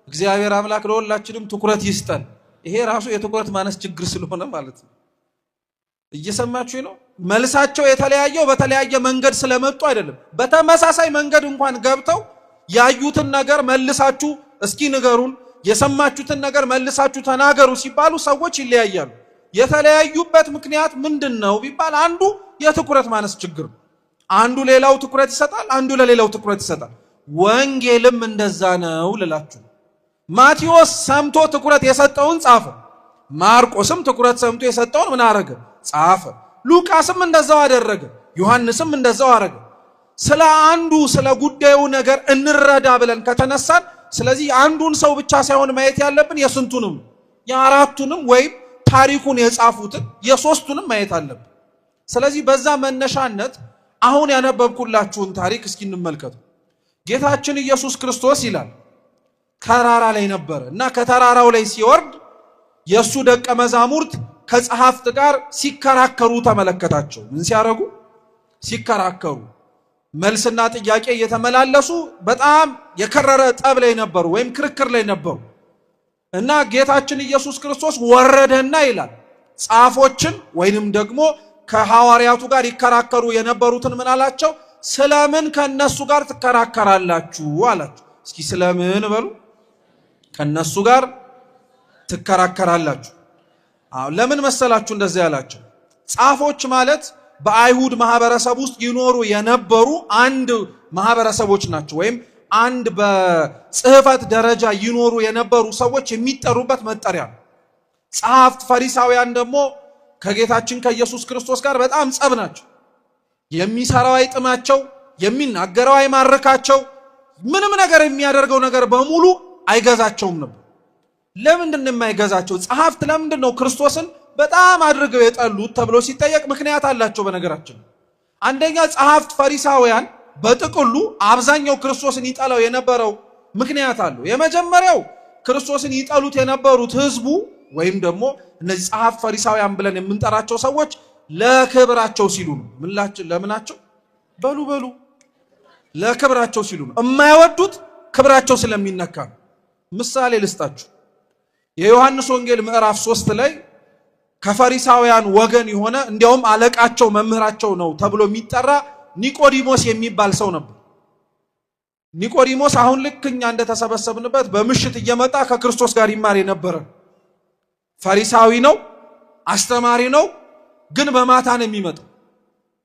እግዚአብሔር አምላክ ለሁላችንም ትኩረት ይስጠን። ይሄ ራሱ የትኩረት ማነስ ችግር ስለሆነ ማለት ነው። እየሰማችሁ ነው? መልሳቸው የተለያየው በተለያየ መንገድ ስለመጡ አይደለም። በተመሳሳይ መንገድ እንኳን ገብተው ያዩትን ነገር መልሳችሁ እስኪ ንገሩን፣ የሰማችሁትን ነገር መልሳችሁ ተናገሩ ሲባሉ ሰዎች ይለያያሉ። የተለያዩበት ምክንያት ምንድነው ቢባል አንዱ የትኩረት ማነስ ችግር ነው። አንዱ ሌላው ትኩረት ይሰጣል፣ አንዱ ለሌላው ትኩረት ይሰጣል። ወንጌልም እንደዛ ነው ልላችሁ። ማቴዎስ ሰምቶ ትኩረት የሰጠውን ጻፈ። ማርቆስም ትኩረት ሰምቶ የሰጠውን ምን አረገ? ጻፈ። ሉቃስም እንደዛው አደረገ። ዮሐንስም እንደዛው አረገ። ስለ አንዱ ስለ ጉዳዩ ነገር እንረዳ ብለን ከተነሳን ስለዚህ አንዱን ሰው ብቻ ሳይሆን ማየት ያለብን የስንቱንም የ4ቱንም ወይም ታሪኩን የጻፉትን የ3ቱንም ማየት አለብን። ስለዚህ በዛ መነሻነት አሁን ያነበብኩላችሁን ታሪክ እስኪ እንመልከቱ። ጌታችን ኢየሱስ ክርስቶስ ይላል ተራራ ላይ ነበር እና ከተራራው ላይ ሲወርድ የሱ ደቀ መዛሙርት ከጸሐፍት ጋር ሲከራከሩ ተመለከታቸው። ምን ሲያረጉ? ሲከራከሩ፣ መልስና ጥያቄ እየተመላለሱ በጣም የከረረ ጠብ ላይ ነበሩ ወይም ክርክር ላይ ነበሩ እና ጌታችን ኢየሱስ ክርስቶስ ወረደና ይላል ጻፎችን ወይንም ደግሞ ከሐዋርያቱ ጋር ይከራከሩ የነበሩትን ምን አላቸው? ስለምን ከነሱ ጋር ትከራከራላችሁ አላቸው። እስኪ ስለምን በሉ። ከነሱ ጋር ትከራከራላችሁ። ለምን መሰላችሁ እንደዚህ ያላቸው? ጻፎች ማለት በአይሁድ ማህበረሰብ ውስጥ ይኖሩ የነበሩ አንድ ማህበረሰቦች ናቸው። ወይም አንድ በጽህፈት ደረጃ ይኖሩ የነበሩ ሰዎች የሚጠሩበት መጠሪያ ነው። ጸሐፍት ፈሪሳውያን ደግሞ ከጌታችን ከኢየሱስ ክርስቶስ ጋር በጣም ጸብ ናቸው። የሚሰራው አይጥማቸው፣ የሚናገረው አይማርካቸው፣ ምንም ነገር የሚያደርገው ነገር በሙሉ አይገዛቸውም ነበር። ለምንድን ነው የማይገዛቸው? ጸሐፍት ለምንድን ነው ክርስቶስን በጣም አድርገው የጠሉት ተብሎ ሲጠየቅ ምክንያት አላቸው። በነገራችን አንደኛ ጸሐፍት ፈሪሳውያን በጥቅሉ አብዛኛው ክርስቶስን ይጠላው የነበረው ምክንያት አለው። የመጀመሪያው ክርስቶስን ይጠሉት የነበሩት ህዝቡ ወይም ደግሞ እነዚህ ጸሐፍት ፈሪሳውያን ብለን የምንጠራቸው ሰዎች ለክብራቸው ሲሉ ነው። ለምናቸው? በሉ ለክብራቸው ሲሉ ነው። የማይወዱት ክብራቸው ስለሚነካ ነው። ምሳሌ ልስጣችሁ። የዮሐንስ ወንጌል ምዕራፍ 3 ላይ ከፈሪሳውያን ወገን የሆነ እንዲያውም አለቃቸው መምህራቸው ነው ተብሎ የሚጠራ ኒቆዲሞስ የሚባል ሰው ነበር። ኒቆዲሞስ አሁን ልክኛ እንደተሰበሰብንበት በምሽት እየመጣ ከክርስቶስ ጋር ይማር የነበረ ፈሪሳዊ ነው፣ አስተማሪ ነው። ግን በማታ ነው የሚመጣው።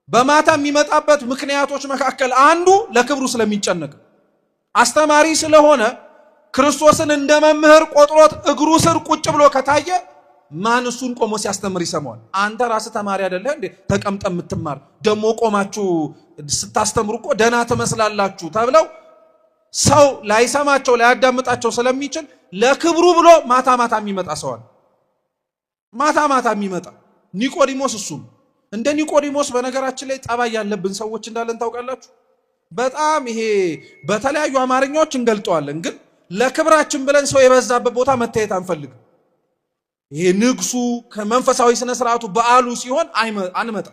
በማታ የሚመጣበት ምክንያቶች መካከል አንዱ ለክብሩ ስለሚጨነቅ አስተማሪ ስለሆነ ክርስቶስን እንደ መምህር ቆጥሮት እግሩ ስር ቁጭ ብሎ ከታየ ማን እሱን ቆሞ ሲያስተምር ይሰማዋል? አንተ ራስህ ተማሪ አይደለህ እንዴ ተቀምጠ የምትማር ደሞ ቆማችሁ ስታስተምሩ እኮ ደና ትመስላላችሁ ተብለው ሰው ላይሰማቸው ላያዳምጣቸው ስለሚችል ለክብሩ ብሎ ማታ ማታ የሚመጣ ሰዋል። ማታ ማታ የሚመጣ ኒቆዲሞስ እሱ ነው። እንደ ኒቆዲሞስ በነገራችን ላይ ጠባይ ያለብን ሰዎች እንዳለን ታውቃላችሁ። በጣም ይሄ በተለያዩ አማርኛዎች እንገልጠዋለን፣ ግን ለክብራችን ብለን ሰው የበዛበት ቦታ መታየት አንፈልግም። ይሄ ንግሱ ከመንፈሳዊ ስነ ስርዓቱ በዓሉ ሲሆን አንመጣ።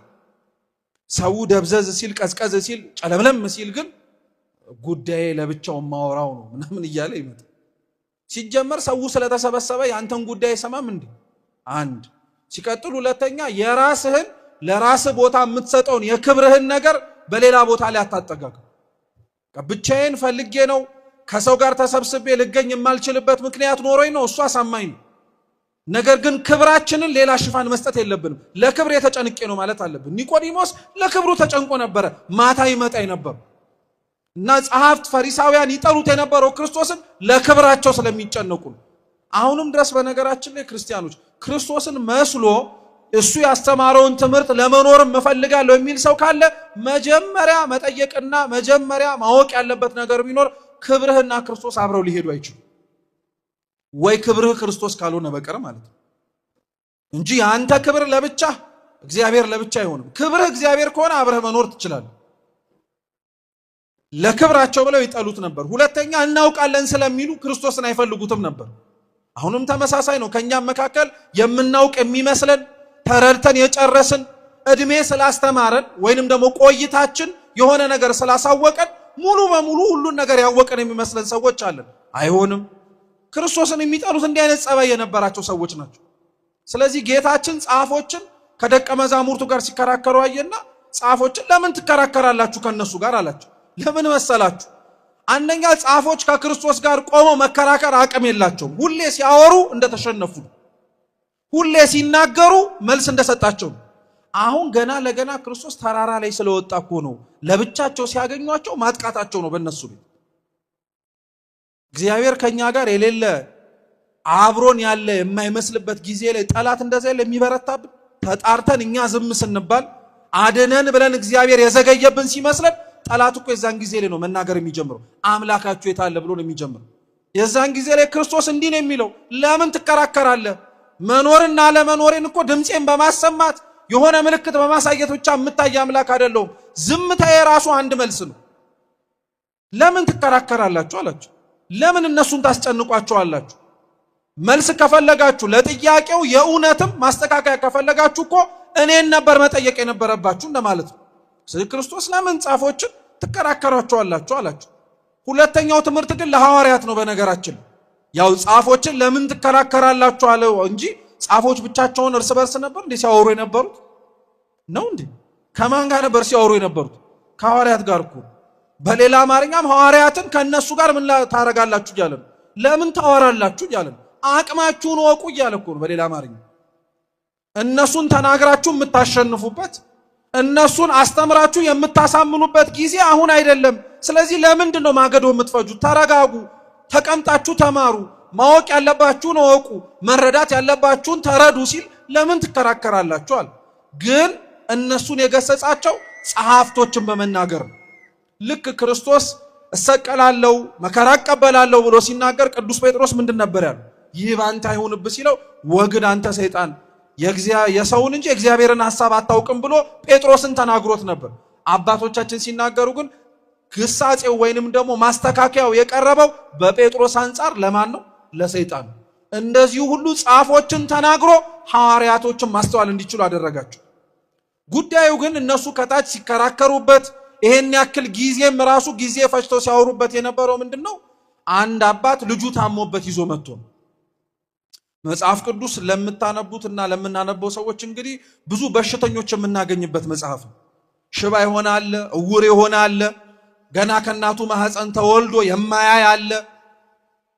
ሰው ደብዘዝ ሲል ቀዝቀዝ ሲል ጨለምለም ሲል ግን ጉዳይ ለብቻው ማወራው ነው ምናምን እያለ ይመጣ። ሲጀመር ሰው ስለተሰበሰበ ያንተን ጉዳይ ሰማም እንዴ? አንድ ሲቀጥል ሁለተኛ የራስህን ለራስህ ቦታ የምትሰጠውን የክብርህን ነገር በሌላ ቦታ ላይ አታጠጋጋ። ብቻዬን ፈልጌ ነው ከሰው ጋር ተሰብስቤ ልገኝ የማልችልበት ምክንያት ኖሮኝ ነው፣ እሱ አሳማኝ ነው። ነገር ግን ክብራችንን ሌላ ሽፋን መስጠት የለብንም። ለክብር የተጨንቄ ነው ማለት አለብን። ኒቆዲሞስ ለክብሩ ተጨንቆ ነበረ። ማታ ይመጣ ነበር እና ጸሐፍት ፈሪሳውያን ይጠሩት የነበረው ክርስቶስን ለክብራቸው ስለሚጨነቁ ነው። አሁንም ድረስ በነገራችን ላይ ክርስቲያኖች ክርስቶስን መስሎ እሱ ያስተማረውን ትምህርት ለመኖር መፈልጋለሁ የሚል ሰው ካለ መጀመሪያ መጠየቅና መጀመሪያ ማወቅ ያለበት ነገር ቢኖር ክብርህና ክርስቶስ አብረው ሊሄዱ አይችሉም። ወይ ክብርህ ክርስቶስ ካልሆነ በቀር ማለት ነው እንጂ አንተ ክብር ለብቻ እግዚአብሔር ለብቻ አይሆንም። ክብርህ እግዚአብሔር ከሆነ አብረህ መኖር ትችላለህ። ለክብራቸው ብለው ይጠሉት ነበር። ሁለተኛ እናውቃለን ስለሚሉ ክርስቶስን አይፈልጉትም ነበር። አሁንም ተመሳሳይ ነው። ከኛም መካከል የምናውቅ የሚመስለን ተረድተን የጨረስን እድሜ ስላስተማረን ወይንም ደግሞ ቆይታችን የሆነ ነገር ስላሳወቀን ሙሉ በሙሉ ሁሉን ነገር ያወቀን የሚመስለን ሰዎች አለን። አይሆንም። ክርስቶስን የሚጠሉት እንዲህ አይነት ጸባይ የነበራቸው ሰዎች ናቸው። ስለዚህ ጌታችን ጻፎችን ከደቀ መዛሙርቱ ጋር ሲከራከሩ አየና ጻፎችን ለምን ትከራከራላችሁ ከነሱ ጋር አላቸው። ለምን መሰላችሁ? አንደኛ ጻፎች ከክርስቶስ ጋር ቆመው መከራከር አቅም የላቸውም። ሁሌ ሲያወሩ እንደተሸነፉ፣ ሁሌ ሲናገሩ መልስ እንደሰጣቸው። አሁን ገና ለገና ክርስቶስ ተራራ ላይ ስለወጣ እኮ ነው ለብቻቸው ሲያገኟቸው ማጥቃታቸው ነው በእነሱ ቤት። እግዚአብሔር ከኛ ጋር የሌለ አብሮን ያለ የማይመስልበት ጊዜ ላይ ጠላት እንደዛ የሚበረታብን ተጣርተን እኛ ዝም ስንባል አድነን ብለን እግዚአብሔር የዘገየብን ሲመስለን ጠላት እኮ የዛን ጊዜ ላይ ነው መናገር የሚጀምረው። አምላካችሁ የታለ ብሎ ነው የሚጀምረው። የዛን ጊዜ ላይ ክርስቶስ እንዲህ ነው የሚለው፣ ለምን ትከራከራለህ? መኖርና አለመኖሬን እኮ ድምፄን በማሰማት የሆነ ምልክት በማሳየት ብቻ የምታይ አምላክ አይደለሁም። ዝምታዬ ራሱ አንድ መልስ ነው። ለምን ትከራከራላችሁ አላችሁ። ለምን እነሱን ታስጨንቋቸዋላችሁ? መልስ ከፈለጋችሁ ለጥያቄው የእውነትም ማስተካከያ ከፈለጋችሁ እኮ እኔን ነበር መጠየቅ የነበረባችሁ እንደማለት ነው። ስለዚህ ክርስቶስ ለምን ጻፎችን ትከራከራቸዋላችሁ አላችሁ። ሁለተኛው ትምህርት ግን ለሐዋርያት ነው። በነገራችን ያው ጻፎችን ለምን ትከራከራላችሁ አለው እንጂ ጻፎች ብቻቸውን እርስ በርስ ነበር እንዴ ሲያወሩ የነበሩት ነው እንዴ? ከማን ጋር ነበር ሲያወሩ የነበሩት? ከሐዋርያት ጋር እኮ። በሌላ አማርኛም ሐዋርያትን ከነሱ ጋር ምን ታረጋላችሁ እያለ ነው። ለምን ታወራላችሁ እያለ ነው። አቅማችሁን ወቁ እያለ እኮ ነው በሌላ አማርኛ። እነሱን ተናግራችሁ የምታሸንፉበት እነሱን አስተምራችሁ የምታሳምኑበት ጊዜ አሁን አይደለም። ስለዚህ ለምንድን ነው ማገዶ የምትፈጁት? ተረጋጉ፣ ተቀምጣችሁ ተማሩ፣ ማወቅ ያለባችሁን እወቁ፣ መረዳት ያለባችሁን ተረዱ ሲል ለምን ትከራከራላችሁ አለ። ግን እነሱን የገሰጻቸው ጸሐፍቶችን በመናገር ነው። ልክ ክርስቶስ እሰቀላለሁ መከራ እቀበላለሁ ብሎ ሲናገር ቅዱስ ጴጥሮስ ምንድን ነበር ያለው? ይህ ባንተ አይሁንብህ ሲለው ወግድ አንተ ሰይጣን የሰውን እንጂ እግዚአብሔርን ሐሳብ አታውቅም ብሎ ጴጥሮስን ተናግሮት ነበር። አባቶቻችን ሲናገሩ ግን ግሳጼው ወይንም ደግሞ ማስተካከያው የቀረበው በጴጥሮስ አንጻር ለማን ነው? ለሰይጣን። እንደዚሁ ሁሉ ጻፎችን ተናግሮ ሐዋርያቶችን ማስተዋል እንዲችሉ አደረጋቸው። ጉዳዩ ግን እነሱ ከታች ሲከራከሩበት ይሄን ያክል ጊዜም ራሱ ጊዜ ፈጅተው ሲያወሩበት የነበረው ምንድነው? አንድ አባት ልጁ ታሞበት ይዞ መጥቶ መጽሐፍ ቅዱስ ለምታነቡትና ለምናነበው ሰዎች እንግዲህ ብዙ በሽተኞች የምናገኝበት መጽሐፍ ነው። ሽባ የሆነ አለ፣ እውር የሆነ አለ፣ ገና ከእናቱ ማህፀን ተወልዶ የማያይ አለ፣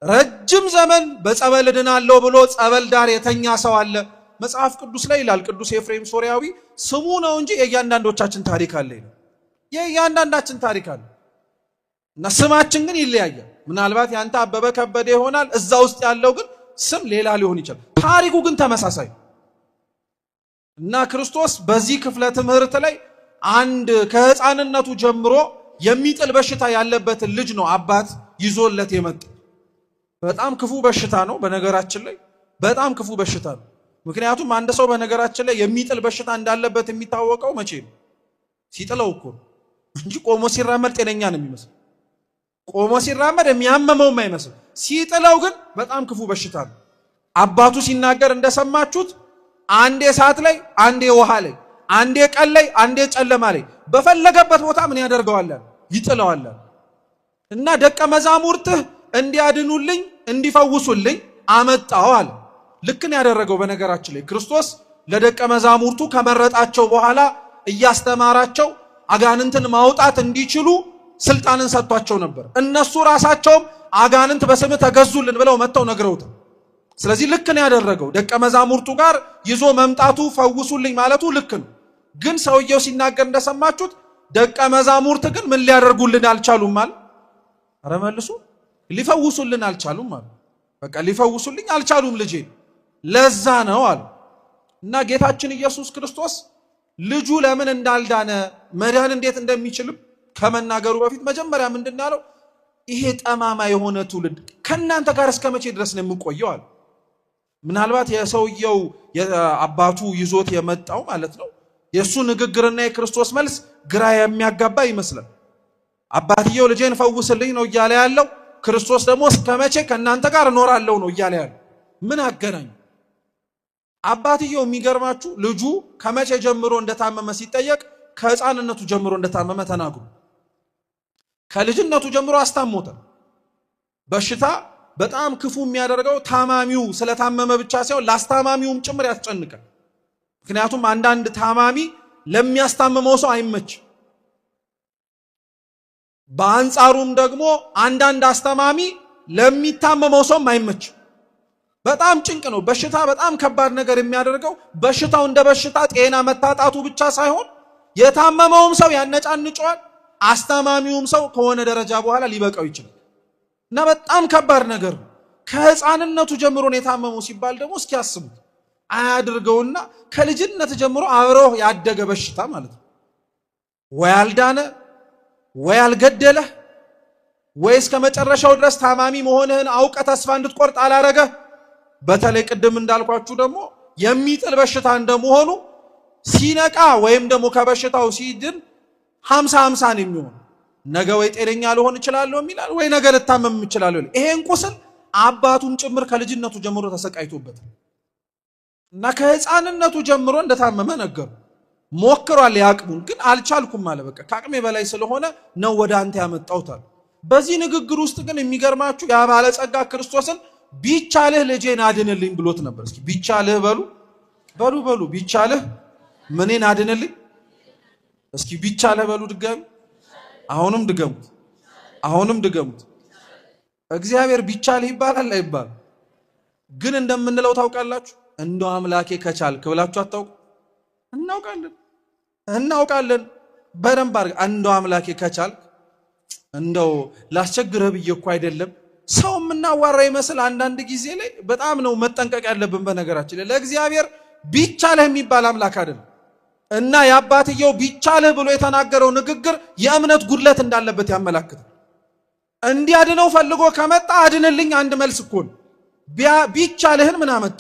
ረጅም ዘመን በጸበል ድናለሁ ብሎ ጸበል ዳር የተኛ ሰው አለ። መጽሐፍ ቅዱስ ላይ ይላል ቅዱስ ኤፍሬም ሶርያዊ ስሙ ነው እንጂ የእያንዳንዶቻችን ታሪክ አለ ይላል። የእያንዳንዳችን ታሪክ አለ እና ስማችን ግን ይለያያል። ምናልባት ያንተ አበበ ከበደ ይሆናል፣ እዛ ውስጥ ያለው ግን ስም ሌላ ሊሆን ይችላል። ታሪኩ ግን ተመሳሳይ እና ክርስቶስ በዚህ ክፍለ ትምህርት ላይ አንድ ከህፃንነቱ ጀምሮ የሚጥል በሽታ ያለበትን ልጅ ነው አባት ይዞለት የመጣ። በጣም ክፉ በሽታ ነው በነገራችን ላይ በጣም ክፉ በሽታ ነው። ምክንያቱም አንድ ሰው በነገራችን ላይ የሚጥል በሽታ እንዳለበት የሚታወቀው መቼ ነው? ሲጥለው እኮ እንጂ ቆሞ ሲራመድ ጤነኛ ነው የሚመስል። ቆሞ ሲራመድ የሚያመመውም አይመስል። ሲጥለው ግን በጣም ክፉ በሽታ ነው። አባቱ ሲናገር እንደሰማችሁት አንዴ እሳት ላይ፣ አንዴ ውሃ ላይ፣ አንዴ ቀን ላይ፣ አንዴ ጨለማ ላይ በፈለገበት ቦታ ምን ያደርገዋል? ይጥለዋል። እና ደቀ መዛሙርትህ እንዲያድኑልኝ እንዲፈውሱልኝ አመጣው አለ። ልክ ነው ያደረገው። በነገራችን ላይ ክርስቶስ ለደቀ መዛሙርቱ ከመረጣቸው በኋላ እያስተማራቸው አጋንንትን ማውጣት እንዲችሉ ስልጣንን ሰጥቷቸው ነበር። እነሱ ራሳቸውም አጋንንት በስም ተገዙልን ብለው መጥተው ነግረውት። ስለዚህ ልክ ነው ያደረገው። ደቀ መዛሙርቱ ጋር ይዞ መምጣቱ ፈውሱልኝ ማለቱ ልክ ነው። ግን ሰውየው ሲናገር እንደሰማችሁት ደቀ መዛሙርት ግን ምን ሊያደርጉልን አልቻሉም ማለት አረ መልሱ ሊፈውሱልን አልቻሉም ማለት በቃ ሊፈውሱልኝ አልቻሉም ልጄ ለዛ ነው አሉ። እና ጌታችን ኢየሱስ ክርስቶስ ልጁ ለምን እንዳልዳነ መዳን እንዴት እንደሚችልም ከመናገሩ በፊት መጀመሪያ ምንድን ያለው ይሄ ጠማማ የሆነ ትውልድ ከናንተ ጋር እስከ መቼ ድረስ ነው የምንቆየው አለ። ምናልባት የሰውየው አባቱ ይዞት የመጣው ማለት ነው የሱ ንግግርና የክርስቶስ መልስ ግራ የሚያጋባ ይመስላል። አባትየው ልጄን ፈውስልኝ ነው እያለ ያለው፣ ክርስቶስ ደግሞ እስከ መቼ ከናንተ ጋር እኖራለሁ ነው እያለ ያለው። ምን አገናኝ? አባትየው የሚገርማችሁ ልጁ ከመቼ ጀምሮ እንደታመመ ሲጠየቅ ከህፃንነቱ ጀምሮ እንደታመመ ተናግሮ ከልጅነቱ ጀምሮ አስታሞታል። በሽታ በጣም ክፉ የሚያደርገው ታማሚው ስለታመመ ብቻ ሳይሆን ላስታማሚውም ጭምር ያስጨንቃል። ምክንያቱም አንዳንድ ታማሚ ለሚያስታምመው ሰው አይመች። በአንጻሩም ደግሞ አንዳንድ አስተማሚ ለሚታመመው ሰው አይመች። በጣም ጭንቅ ነው። በሽታ በጣም ከባድ ነገር የሚያደርገው በሽታው እንደ በሽታ ጤና መታጣቱ ብቻ ሳይሆን የታመመውም ሰው ያነጫንጨዋል፣ አስተማሚውም ሰው ከሆነ ደረጃ በኋላ ሊበቃው ይችላል። እና በጣም ከባድ ነገር ነው። ከህፃንነቱ ጀምሮ ነው የታመመው ሲባል ደግሞ እስኪ ያስቡት አያድርገውና ከልጅነት ጀምሮ አብሮ ያደገ በሽታ ማለት ነው። ወይ አልዳነ ወይ አልገደለ ወይ እስከ መጨረሻው ድረስ ታማሚ መሆንህን አውቀ ተስፋ እንድትቆርጥ አላረገ። በተለይ ቅድም እንዳልኳችሁ ደግሞ የሚጥል በሽታ እንደመሆኑ ሲነቃ ወይም ደግሞ ከበሽታው ሲድን 50-50 ነው የሚሆነው። ነገ ወይ ጤነኛ ልሆን እችላለሁ ይላል ወይ ነገ ልታመም እችላለሁ። ይሄን ቁስል አባቱን ጭምር ከልጅነቱ ጀምሮ ተሰቃይቶበት እና ከህፃንነቱ ጀምሮ እንደታመመ ነገሩ። ሞክሯል ያቅሙን ግን አልቻልኩም አለ። በቃ ከአቅሜ በላይ ስለሆነ ነው ወደ አንተ ያመጣሁታል። በዚህ ንግግር ውስጥ ግን የሚገርማችሁ ያ ባለጸጋ ክርስቶስን ቢቻልህ ልጄን አድንልኝ ብሎት ነበር። እስኪ ቢቻልህ በሉ ቢቻልህ ምኔን አድንልኝ? እስኪ ቢቻልህ በሉ ድጋሚ። አሁንም ድገሙት። እግዚአብሔር ቢቻልህ ይባላል አይባልም? ግን እንደምንለው ታውቃላችሁ? እንደው አምላኬ ከቻልክ ብላችሁ አታውቁ? እናውቃለን በደንብ አድርገን። እንደው አምላኬ ከቻልክ እንደው ላስቸግረህ ብዬ እኮ አይደለም። ሰው የምናዋራ ይመስል አንዳንድ ጊዜ ላይ በጣም ነው መጠንቀቅ ያለብን። በነገራችን ላይ ለእግዚአብሔር ቢቻልህ የሚባል አምላክ አይደለም። እና የአባትየው ቢቻልህ ብሎ የተናገረው ንግግር የእምነት ጉድለት እንዳለበት ያመላክታል። እንዲያድነው ፈልጎ ከመጣ አድንልኝ አንድ መልስ እኮ ነው። ቢቻልህን ምን አመጣ?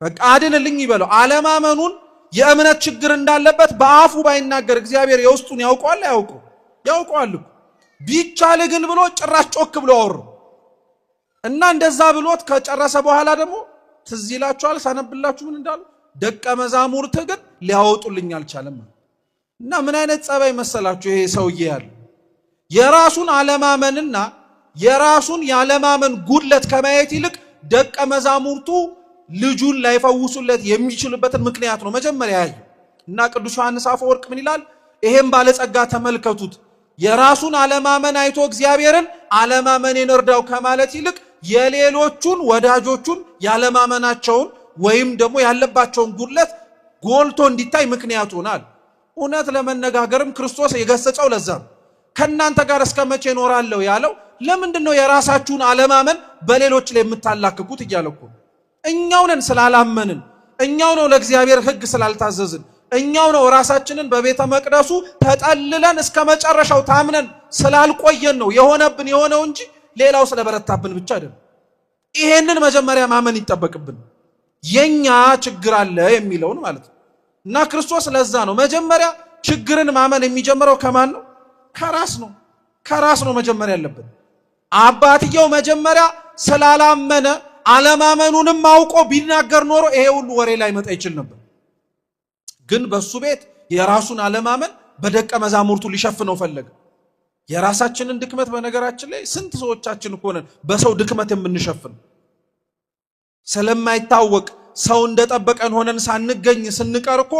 በቃ አድንልኝ ይበለው። አለማመኑን የእምነት ችግር እንዳለበት በአፉ ባይናገር እግዚአብሔር የውስጡን ያውቀዋል። ያውቀዋል እኮ ቢቻልህ ግን ብሎ ጭራሽ ጮክ ብሎ አወራው እና እንደዛ ብሎት ከጨረሰ በኋላ ደግሞ ትዝ ይላችኋል ሳነብላችሁ ምን እንዳሉ ደቀ መዛሙርት ግን ሊያወጡልኝ አልቻለም። እና ምን አይነት ጸባይ መሰላችሁ ይሄ ሰውዬ ያለ የራሱን አለማመንና የራሱን ያለማመን ጉድለት ከማየት ይልቅ ደቀ መዛሙርቱ ልጁን ላይፈውሱለት የሚችሉበትን ምክንያት ነው መጀመሪያ ያየው። እና ቅዱስ ዮሐንስ አፈወርቅ ምን ይላል? ይሄን ባለጸጋ ተመልከቱት፣ የራሱን አለማመን አይቶ እግዚአብሔርን አለማመኔን እርዳው ከማለት ይልቅ የሌሎቹን ወዳጆቹን ያለማመናቸውን ወይም ደግሞ ያለባቸውን ጉድለት ጎልቶ እንዲታይ ምክንያት ሆናል። እውነት ለመነጋገርም ክርስቶስ የገሰጸው ለዛ ነው። ከናንተ ጋር እስከመቼ እኖራለሁ ያለው ለምንድነው? የራሳችሁን አለማመን በሌሎች ላይ የምታላክኩት እያለኩ እኛው ነን ስላላመንን፣ እኛው ነው ለእግዚአብሔር ሕግ ስላልታዘዝን፣ እኛው ነው ራሳችንን በቤተ መቅደሱ ተጠልለን እስከ መጨረሻው ታምነን ስላልቆየን ነው የሆነብን የሆነው እንጂ ሌላው ስለበረታብን ብቻ አይደለም። ይሄንን መጀመሪያ ማመን ይጠበቅብን፣ የኛ ችግር አለ የሚለውን ማለት ነው። እና ክርስቶስ ለዛ ነው መጀመሪያ ችግርን ማመን የሚጀምረው ከማን ነው? ከራስ ነው መጀመሪያ ያለብን። አባትየው መጀመሪያ ስላላመነ አለማመኑንም አውቆ ቢናገር ኖሮ ይሄ ሁሉ ወሬ ላይ መጣ ይችል ነበር። ግን በሱ ቤት የራሱን አለማመን በደቀ መዛሙርቱ ሊሸፍነው ፈለገ። የራሳችንን ድክመት በነገራችን ላይ ስንት ሰዎቻችን እኮ ነን በሰው ድክመት የምንሸፍን ስለማይታወቅ ሰው እንደጠበቀን ሆነን ሳንገኝ ስንቀር እኮ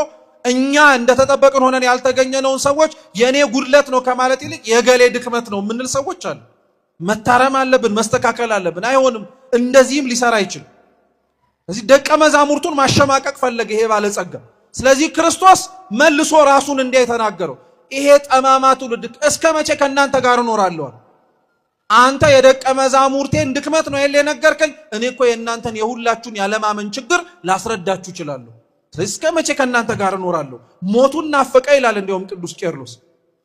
እኛ እንደተጠበቀን ሆነን ያልተገኘነውን ሰዎች የኔ ጉድለት ነው ከማለት ይልቅ የገሌ ድክመት ነው የምንል ሰዎች አሉ። መታረም አለብን፣ መስተካከል አለብን። አይሆንም፣ እንደዚህም ሊሰራ አይችልም። ስለዚህ ደቀ መዛሙርቱን ማሸማቀቅ ፈለገ ይሄ ባለጸጋ። ስለዚህ ክርስቶስ መልሶ ራሱን እንዲያ የተናገረው ይሄ ጠማማ ትውልድ እስከ መቼ ከእናንተ ጋር እኖራለሁ? አንተ የደቀ መዛሙርቴን ድክመት ነው የነገርከኝ፣ እኔ እኮ የእናንተን የሁላችሁን ያለማመን ችግር ላስረዳችሁ እችላለሁ። ስለዚህ እስከ መቼ ከእናንተ ጋር እኖራለሁ? ሞቱን ናፈቀ ይላል እንዲያውም ቅዱስ ቄርሎስ።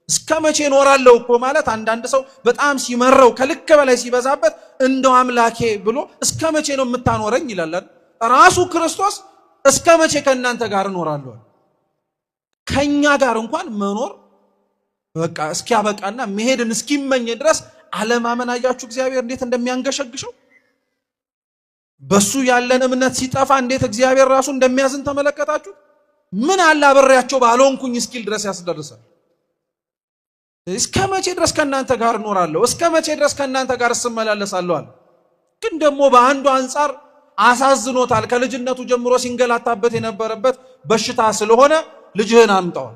እስከ መቼ እኖራለሁ እኮ ማለት አንዳንድ ሰው በጣም ሲመረው ከልክ በላይ ሲበዛበት እንደው አምላኬ ብሎ እስከ መቼ ነው የምታኖረኝ ይላል። ራሱ ክርስቶስ እስከ መቼ ከእናንተ ጋር እኖራለሁ? ከኛ ጋር እንኳን መኖር በቃ እስኪያበቃና መሄድን እስኪመኝ ድረስ አለማመን አያችሁ እግዚአብሔር እንዴት እንደሚያንገሸግሸው። በሱ ያለን እምነት ሲጠፋ እንዴት እግዚአብሔር ራሱ እንደሚያዝን ተመለከታችሁ? ምን አለ አብሬያቸው ባልሆንኩኝ እስኪል ድረስ ያስደርሳል። እስከ መቼ ድረስ ከእናንተ ጋር እኖራለሁ? እስከ መቼ ድረስ ከእናንተ ጋር እስመላለሳለሁ? ግን ደግሞ በአንዱ አንጻር አሳዝኖታል። ከልጅነቱ ጀምሮ ሲንገላታበት የነበረበት በሽታ ስለሆነ ልጅህን አምጣዋል።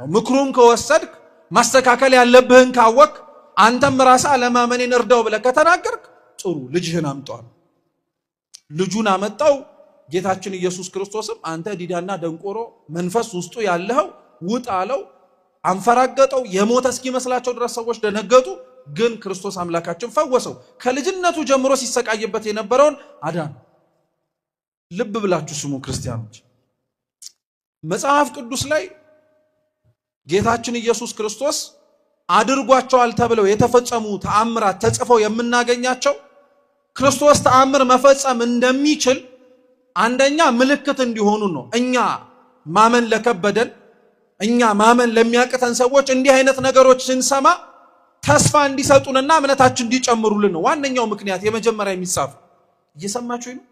ምክሩን ከወሰድክ ማስተካከል ያለብህን ካወቅ አንተም ራስህ አለማመኔን እርዳው ብለህ ከተናገርክ ጥሩ ልጅህን አምጣዋል። ልጁን አመጣው። ጌታችን ኢየሱስ ክርስቶስም አንተ ዲዳና ደንቆሮ መንፈስ ውስጡ ያለኸው ውጣ አለው። አንፈራገጠው። የሞተ እስኪመስላቸው ድረስ ሰዎች ደነገጡ። ግን ክርስቶስ አምላካችን ፈወሰው። ከልጅነቱ ጀምሮ ሲሰቃይበት የነበረውን አዳን። ልብ ብላችሁ ስሙ ክርስቲያኖች። መጽሐፍ ቅዱስ ላይ ጌታችን ኢየሱስ ክርስቶስ አድርጓቸዋል ተብለው የተፈጸሙ ተአምራት ተጽፈው የምናገኛቸው ክርስቶስ ተአምር መፈጸም እንደሚችል አንደኛ ምልክት እንዲሆኑ ነው። እኛ ማመን ለከበደን፣ እኛ ማመን ለሚያቅተን ሰዎች እንዲህ አይነት ነገሮች ስንሰማ ተስፋ እንዲሰጡንና እምነታችን እንዲጨምሩልን ነው ዋነኛው ምክንያት። የመጀመሪያ የሚጻፍ እየሰማችሁ ነው።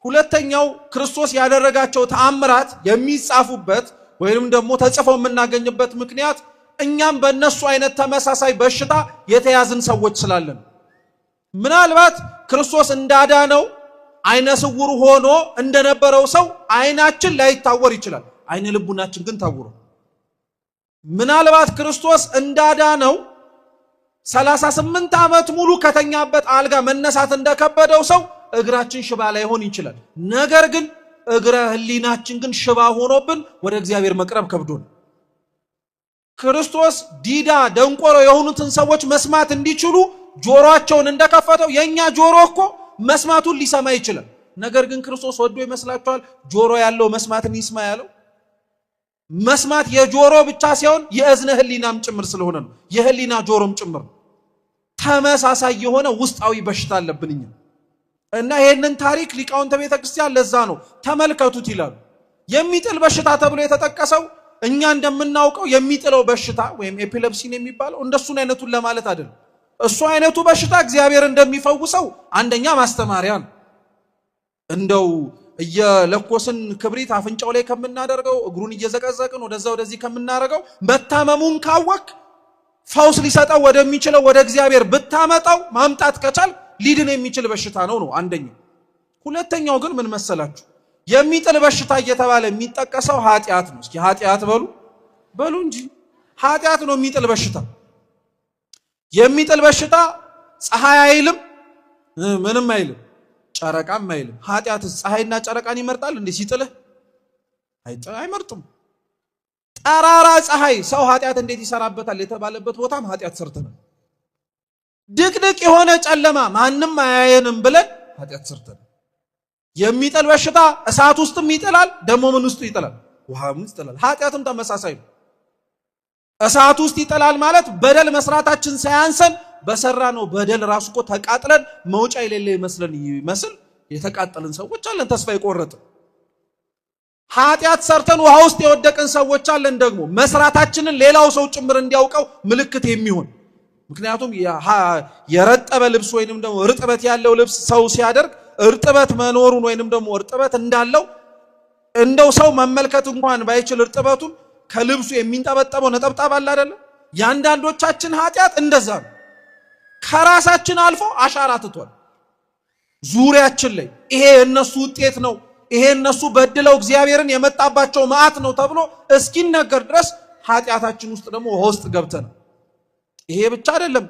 ሁለተኛው ክርስቶስ ያደረጋቸው ተአምራት የሚጻፉበት ወይንም ደግሞ ተጽፈው የምናገኝበት ምክንያት እኛም በእነሱ አይነት ተመሳሳይ በሽታ የተያዝን ሰዎች ስላለን። ምናልባት ክርስቶስ እንዳዳነው አይነ ስውር ሆኖ እንደነበረው ሰው አይናችን ላይታወር ይችላል። አይነ ልቡናችን ግን ታውሮ ምናልባት ክርስቶስ እንዳዳነው 38 ዓመት ሙሉ ከተኛበት አልጋ መነሳት እንደከበደው ሰው እግራችን ሽባ ላይሆን ይችላል። ነገር ግን እግረ ህሊናችን ግን ሽባ ሆኖብን ወደ እግዚአብሔር መቅረብ ከብዶን ክርስቶስ ዲዳ ደንቆሮ የሆኑትን ሰዎች መስማት እንዲችሉ ጆሮአቸውን እንደከፈተው የኛ ጆሮ እኮ መስማቱን ሊሰማ ይችላል። ነገር ግን ክርስቶስ ወዶ ይመስላችኋል ጆሮ ያለው መስማትን ይስማ ያለው? መስማት የጆሮ ብቻ ሳይሆን የእዝነ ህሊናም ጭምር ስለሆነ ነው። የህሊና ጆሮም ጭምር ተመሳሳይ የሆነ ውስጣዊ በሽታ አለብንኛ። እና ይሄንን ታሪክ ሊቃውንተ ቤተ ክርስቲያን ለዛ ነው ተመልከቱት ይላሉ። የሚጥል በሽታ ተብሎ የተጠቀሰው እኛ እንደምናውቀው የሚጥለው በሽታ ወይም ኤፒሌፕሲን የሚባለው እንደሱን አይነቱን ለማለት አይደለም። እሱ አይነቱ በሽታ እግዚአብሔር እንደሚፈውሰው አንደኛ ማስተማሪያ ነው። እንደው እየለኮስን ክብሪት አፍንጫው ላይ ከምናደርገው እግሩን እየዘቀዘቅን ወደዛ ወደዚህ ከምናደርገው መታመሙን ካወቅ ፈውስ ሊሰጠው ወደሚችለው ወደ እግዚአብሔር ብታመጣው ማምጣት ከቻል ሊድን የሚችል በሽታ ነው አንደኛው። ሁለተኛው ግን ምን መሰላችሁ? የሚጥል በሽታ እየተባለ የሚጠቀሰው ኃጢአት ነው። እስኪ ኃጢአት በሉ እንጂ ኃጢአት ነው የሚጥል በሽታ። የሚጥል በሽታ ፀሐይ አይልም፣ ምንም አይልም፣ ጨረቃም አይልም። ኃጢአትስ ፀሐይና ጨረቃን ይመርጣል እንዴ? ሲጥልህ አይመርጥም። ጠራራ ፀሐይ ሰው ኃጢአት እንዴት ይሰራበታል የተባለበት ቦታም ኃጢአት ሰርተናል። ድቅድቅ የሆነ ጨለማ ማንም አያየንም ብለን ኃጢአት ሰርተናል። የሚጥል በሽታ እሳት ውስጥም ይጥላል፣ ደግሞ ምን ውስጥ ይጥላል? ውሃም ውስጥ ይጥላል። ኃጢአትም ተመሳሳይ ነው። እሳት ውስጥ ይጥላል ማለት በደል መስራታችን ሳያንሰን በሰራ ነው በደል ራሱ እኮ ተቃጥለን መውጫ የሌለ ይመስል የተቃጠልን ሰዎች አለን፣ ተስፋ የቆረጥን። ኃጢአት ሰርተን ውሃ ውስጥ የወደቅን ሰዎች አለን፣ ደግሞ መስራታችንን ሌላው ሰው ጭምር እንዲያውቀው ምልክት የሚሆን። ምክንያቱም የረጠበ ልብስ ወይንም ደግሞ እርጥበት ያለው ልብስ ሰው ሲያደርግ እርጥበት መኖሩን ወይንም ደግሞ እርጥበት እንዳለው እንደው ሰው መመልከት እንኳን ባይችል እርጥበቱን ከልብሱ የሚንጠበጠበው ነጠብጣብ አለ አይደል? ያንዳንዶቻችን ኃጢአት እንደዛ ነው። ከራሳችን አልፎ አሻራ ትቷል ዙሪያችን ላይ። ይሄ የነሱ ውጤት ነው፣ ይሄ እነሱ በድለው እግዚአብሔርን የመጣባቸው መዓት ነው ተብሎ እስኪነገር ድረስ ኃጢአታችን ውስጥ ደግሞ ውስጥ ገብተናል። ይሄ ብቻ አይደለም።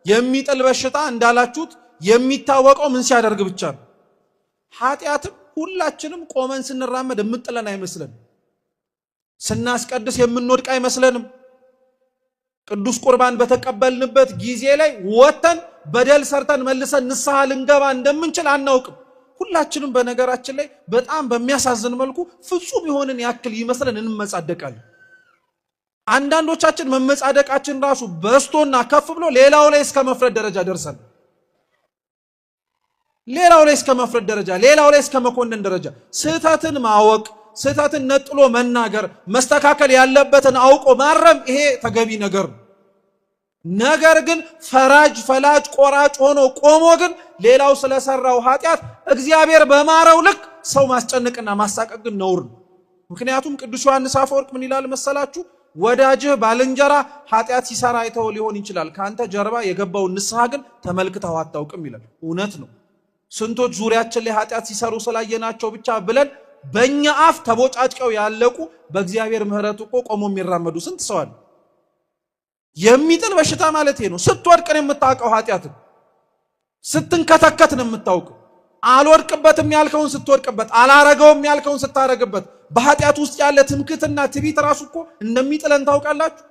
የሚጥል በሽታ እንዳላችሁት የሚታወቀው ምን ሲያደርግ ብቻ ነው። ኃጢአትም ሁላችንም ቆመን ስንራመድ የምጥለን አይመስለንም። ስናስቀድስ የምንወድቅ አይመስለንም። ቅዱስ ቁርባን በተቀበልንበት ጊዜ ላይ ወተን በደል ሰርተን መልሰን ንስሐ ልንገባ እንደምንችል አናውቅም። ሁላችንም በነገራችን ላይ በጣም በሚያሳዝን መልኩ ፍጹም የሆንን ያክል ይመስለን እንመጻደቃለን። አንዳንዶቻችን መመጻደቃችን ራሱ በስቶና ከፍ ብሎ ሌላው ላይ እስከ መፍረድ ደረጃ ደርሰን ሌላው ላይ እስከ መኮንን ደረጃ ስህተትን ማወቅ፣ ስህተትን ነጥሎ መናገር፣ መስተካከል ያለበትን አውቆ ማረም ይሄ ተገቢ ነገር ነው። ነገር ግን ፈራጅ ፈላጭ ቆራጭ ሆኖ ቆሞ ግን ሌላው ስለሰራው ኃጢአት እግዚአብሔር በማረው ልክ ሰው ማስጨነቅና ማሳቀቅ ግን ነውር ነው። ምክንያቱም ቅዱስ ዮሐንስ አፈወርቅ ምን ይላል መሰላችሁ? ወዳጅህ ባልንጀራ ኃጢአት ሲሰራ አይተው ሊሆን ይችላል፣ ካንተ ጀርባ የገባውን ንስሐ ግን ተመልክተው አታውቅም ይላል። እውነት ነው። ስንቶች ዙሪያችን ላይ ኃጢአት ሲሰሩ ስላየናቸው ብቻ ብለን በእኛ አፍ ተቦጫጭቀው ያለቁ በእግዚአብሔር ምሕረት እኮ ቆሞ የሚራመዱ ስንት ሰው አለ። የሚጥል በሽታ ማለት ነው። ስትወድቅ ነው የምታውቀው ኃጢአትን፣ ስትንከተከት ነው የምታውቀው። አልወድቅበትም ያልከውን ስትወድቅበት፣ አላረገውም ያልከውን ስታረግበት፣ በኃጢአት ውስጥ ያለ ትምክትና ትቢት ራሱ እኮ እንደሚጥለን ታውቃላችሁ።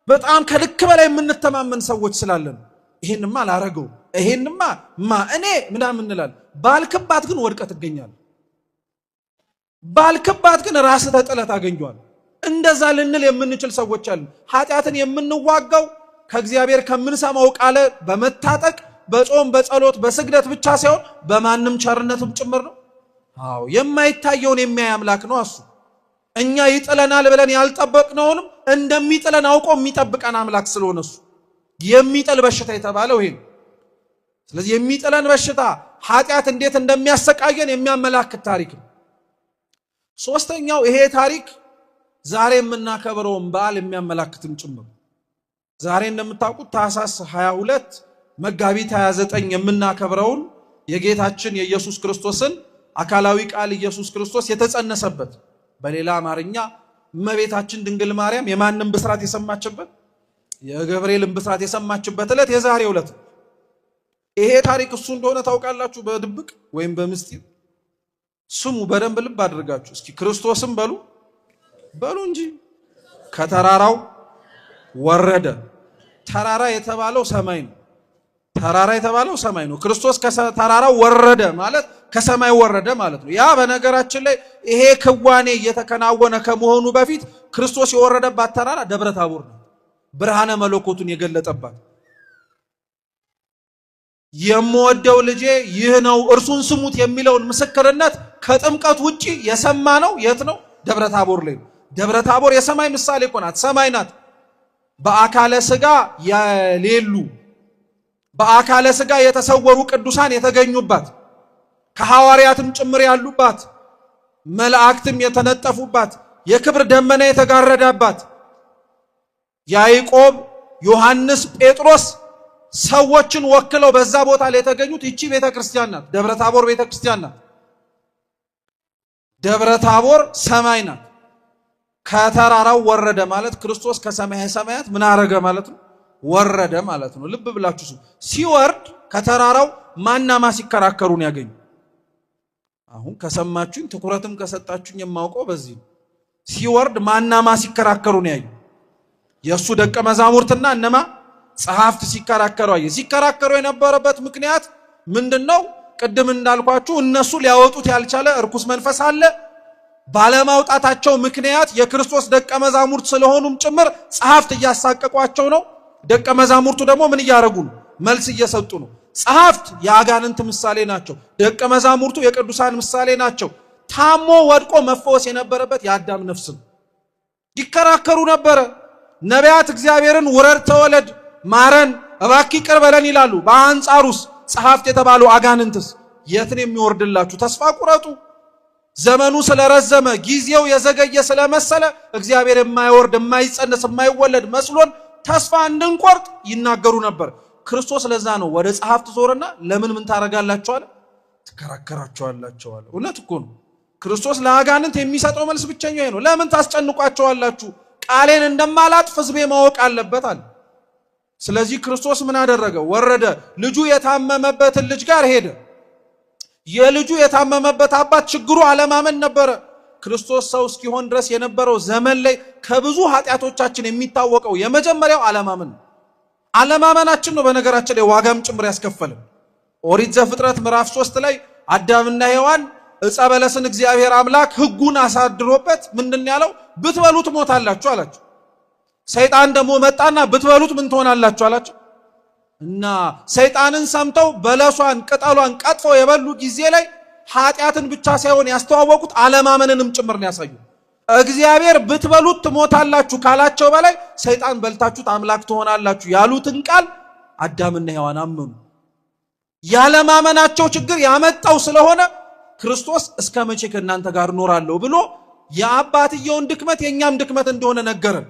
በጣም ከልክ በላይ የምንተማመን ሰዎች ስላለን ይሄንማ አላረገው ይሄንማ እኔ ምናምን እንላለን። ባልክባት ግን ወድቀህ ትገኛለህ። ባልክባት ግን ራስህ ተጥለህ ታገኘዋለህ። እንደዛ ልንል የምንችል ሰዎች አሉ። ኃጢአትን የምንዋጋው ከእግዚአብሔር ከምንሰማው ቃል በመታጠቅ በጾም በጸሎት በስግደት ብቻ ሳይሆን በማንም ቸርነትም ጭምር ነው። አዎ የማይታየውን የሚያይ አምላክ ነው እሱ። እኛ ይጥለናል ብለን ያልጠበቅነውንም እንደሚጥለን አውቆ የሚጠብቀን አምላክ ስለሆነ እሱ የሚጥል በሽታ የተባለው ይሄ ነው። ስለዚህ የሚጥለን በሽታ ኃጢአት እንዴት እንደሚያሰቃየን የሚያመላክት ታሪክ ነው። ሶስተኛው ይሄ ታሪክ ዛሬ የምናከብረውን በዓል የሚያመላክትም ጭምር። ዛሬ እንደምታውቁት ታኅሳስ 22 መጋቢት 29 የምናከብረውን የጌታችን የኢየሱስ ክርስቶስን አካላዊ ቃል ኢየሱስ ክርስቶስ የተጸነሰበት፣ በሌላ አማርኛ እመቤታችን ድንግል ማርያም የማንም ብስራት የሰማችበት የገብርኤልን ብስራት የሰማችበት ዕለት የዛሬው ዕለት። ይሄ ታሪክ እሱ እንደሆነ ታውቃላችሁ። በድብቅ ወይም በምስጢር ስሙ፣ በደንብ ልብ አድርጋችሁ እስኪ ክርስቶስም በሉ እንጂ። ከተራራው ወረደ። ተራራ የተባለው ሰማይ ነው። ተራራ የተባለው ሰማይ ነው። ክርስቶስ ከተራራው ወረደ ማለት ከሰማይ ወረደ ማለት ነው። ያ በነገራችን ላይ ይሄ ክዋኔ እየተከናወነ ከመሆኑ በፊት ክርስቶስ የወረደባት ተራራ ደብረ ታቦር ነው። ብርሃነ መለኮቱን የገለጠባት። የምወደው ልጄ ይህ ነው እርሱን ስሙት የሚለውን ምስክርነት ከጥምቀት ውጪ የሰማ ነው የት ነው? ደብረ ታቦር ላይ ነው። ደብረ ታቦር የሰማይ ምሳሌ እኮ ናት፣ ሰማይ ናት። በአካለ ሥጋ የሌሉ በአካለ ሥጋ የተሰወሩ ቅዱሳን የተገኙባት፣ ከሐዋርያትም ጭምር ያሉባት፣ መላእክትም የተነጠፉባት፣ የክብር ደመና የተጋረዳባት፣ ያዕቆብ፣ ዮሐንስ፣ ጴጥሮስ ሰዎችን ወክለው በዛ ቦታ ላይ የተገኙት ይቺ ቤተክርስቲያን ናት። ደብረ ታቦር ቤተክርስቲያን ናት። ደብረ ታቦር ሰማይ ናት። ከተራራው ወረደ ማለት ክርስቶስ ከሰማይ ሰማያት ምን አረገ ማለት ነው? ወረደ ማለት ነው። ልብ ብላችሁ ሲወርድ ከተራራው ማናማ ሲከራከሩን ያገኙ። አሁን ከሰማችሁኝ ትኩረትም ከሰጣችሁኝ የማውቀው በዚህ ነው። ሲወርድ ማናማ ሲከራከሩን ያዩ የሱ ደቀ መዛሙርትና እነማ ጸሐፍት ሲከራከሩ አየ። ሲከራከሩ የነበረበት ምክንያት ምንድነው? ቅድም እንዳልኳችሁ እነሱ ሊያወጡት ያልቻለ እርኩስ መንፈስ አለ። ባለማውጣታቸው ምክንያት የክርስቶስ ደቀ መዛሙርት ስለሆኑም ጭምር ጸሐፍት እያሳቀቋቸው ነው። ደቀ መዛሙርቱ ደግሞ ምን እያደረጉ ነው? መልስ እየሰጡ ነው። ጸሐፍት የአጋንንት ምሳሌ ናቸው። ደቀ መዛሙርቱ የቅዱሳን ምሳሌ ናቸው። ታሞ ወድቆ መፈወስ የነበረበት የአዳም ነፍስ ነው። ይከራከሩ ነበረ። ነቢያት እግዚአብሔርን ውረድ፣ ተወለድ፣ ማረን፣ እባክህ ይቅር በለን ይላሉ። በአንጻሩስ ጸሐፍት የተባሉ አጋንንትስ የትን የሚወርድላችሁ? ተስፋ ቁረጡ። ዘመኑ ስለረዘመ ጊዜው የዘገየ ስለመሰለ እግዚአብሔር የማይወርድ የማይጸነስ የማይወለድ መስሎን ተስፋ እንድንቆርጥ ይናገሩ ነበር። ክርስቶስ ለዛ ነው ወደ ጸሐፍት ዞርና ለምን ምን ታረጋላችሁ አለ? ትከራከራችኋላችሁ አለ። እውነት እኮ ነው። ክርስቶስ ለአጋንንት የሚሰጠው መልስ ብቸኛው ይሄ ነው። ለምን ታስጨንቋቸዋላችሁ? ቃሌን እንደማላጥፍ ሕዝቤ ማወቅ አለበት አለ። ስለዚህ ክርስቶስ ምን አደረገ? ወረደ። ልጁ የታመመበትን ልጅ ጋር ሄደ። የልጁ የታመመበት አባት ችግሩ አለማመን ነበረ። ክርስቶስ ሰው እስኪሆን ድረስ የነበረው ዘመን ላይ ከብዙ ኃጢአቶቻችን የሚታወቀው የመጀመሪያው አለማመን ነው። አለማመናችን ነው በነገራችን ላይ ዋጋም ጭምር ያስከፈልን። ኦሪት ዘፍጥረት ምዕራፍ 3 ላይ አዳምና ሔዋን ዕፀ በለስን እግዚአብሔር አምላክ ሕጉን አሳድሮበት ምንድን ያለው? ብትበሉት ሞታላችሁ አላችሁ። ሰይጣን ደግሞ መጣና ብትበሉት ምን ትሆናላችሁ አላችሁ። እና ሰይጣንን ሰምተው በለሷን ቅጠሏን ቀጥፈው የበሉ ጊዜ ላይ ኃጢአትን ብቻ ሳይሆን ያስተዋወቁት አለማመንንም ጭምር ነው ያሳዩ። እግዚአብሔር ብትበሉት ትሞታላችሁ ካላቸው በላይ ሰይጣን በልታችሁት አምላክ ትሆናላችሁ ያሉትን ቃል አዳምና ሔዋን አመኑ። ያለማመናቸው ችግር ያመጣው ስለሆነ ክርስቶስ እስከ መቼ ከእናንተ ጋር እኖራለሁ ብሎ የአባትየውን ድክመት የኛም ድክመት እንደሆነ ነገረን።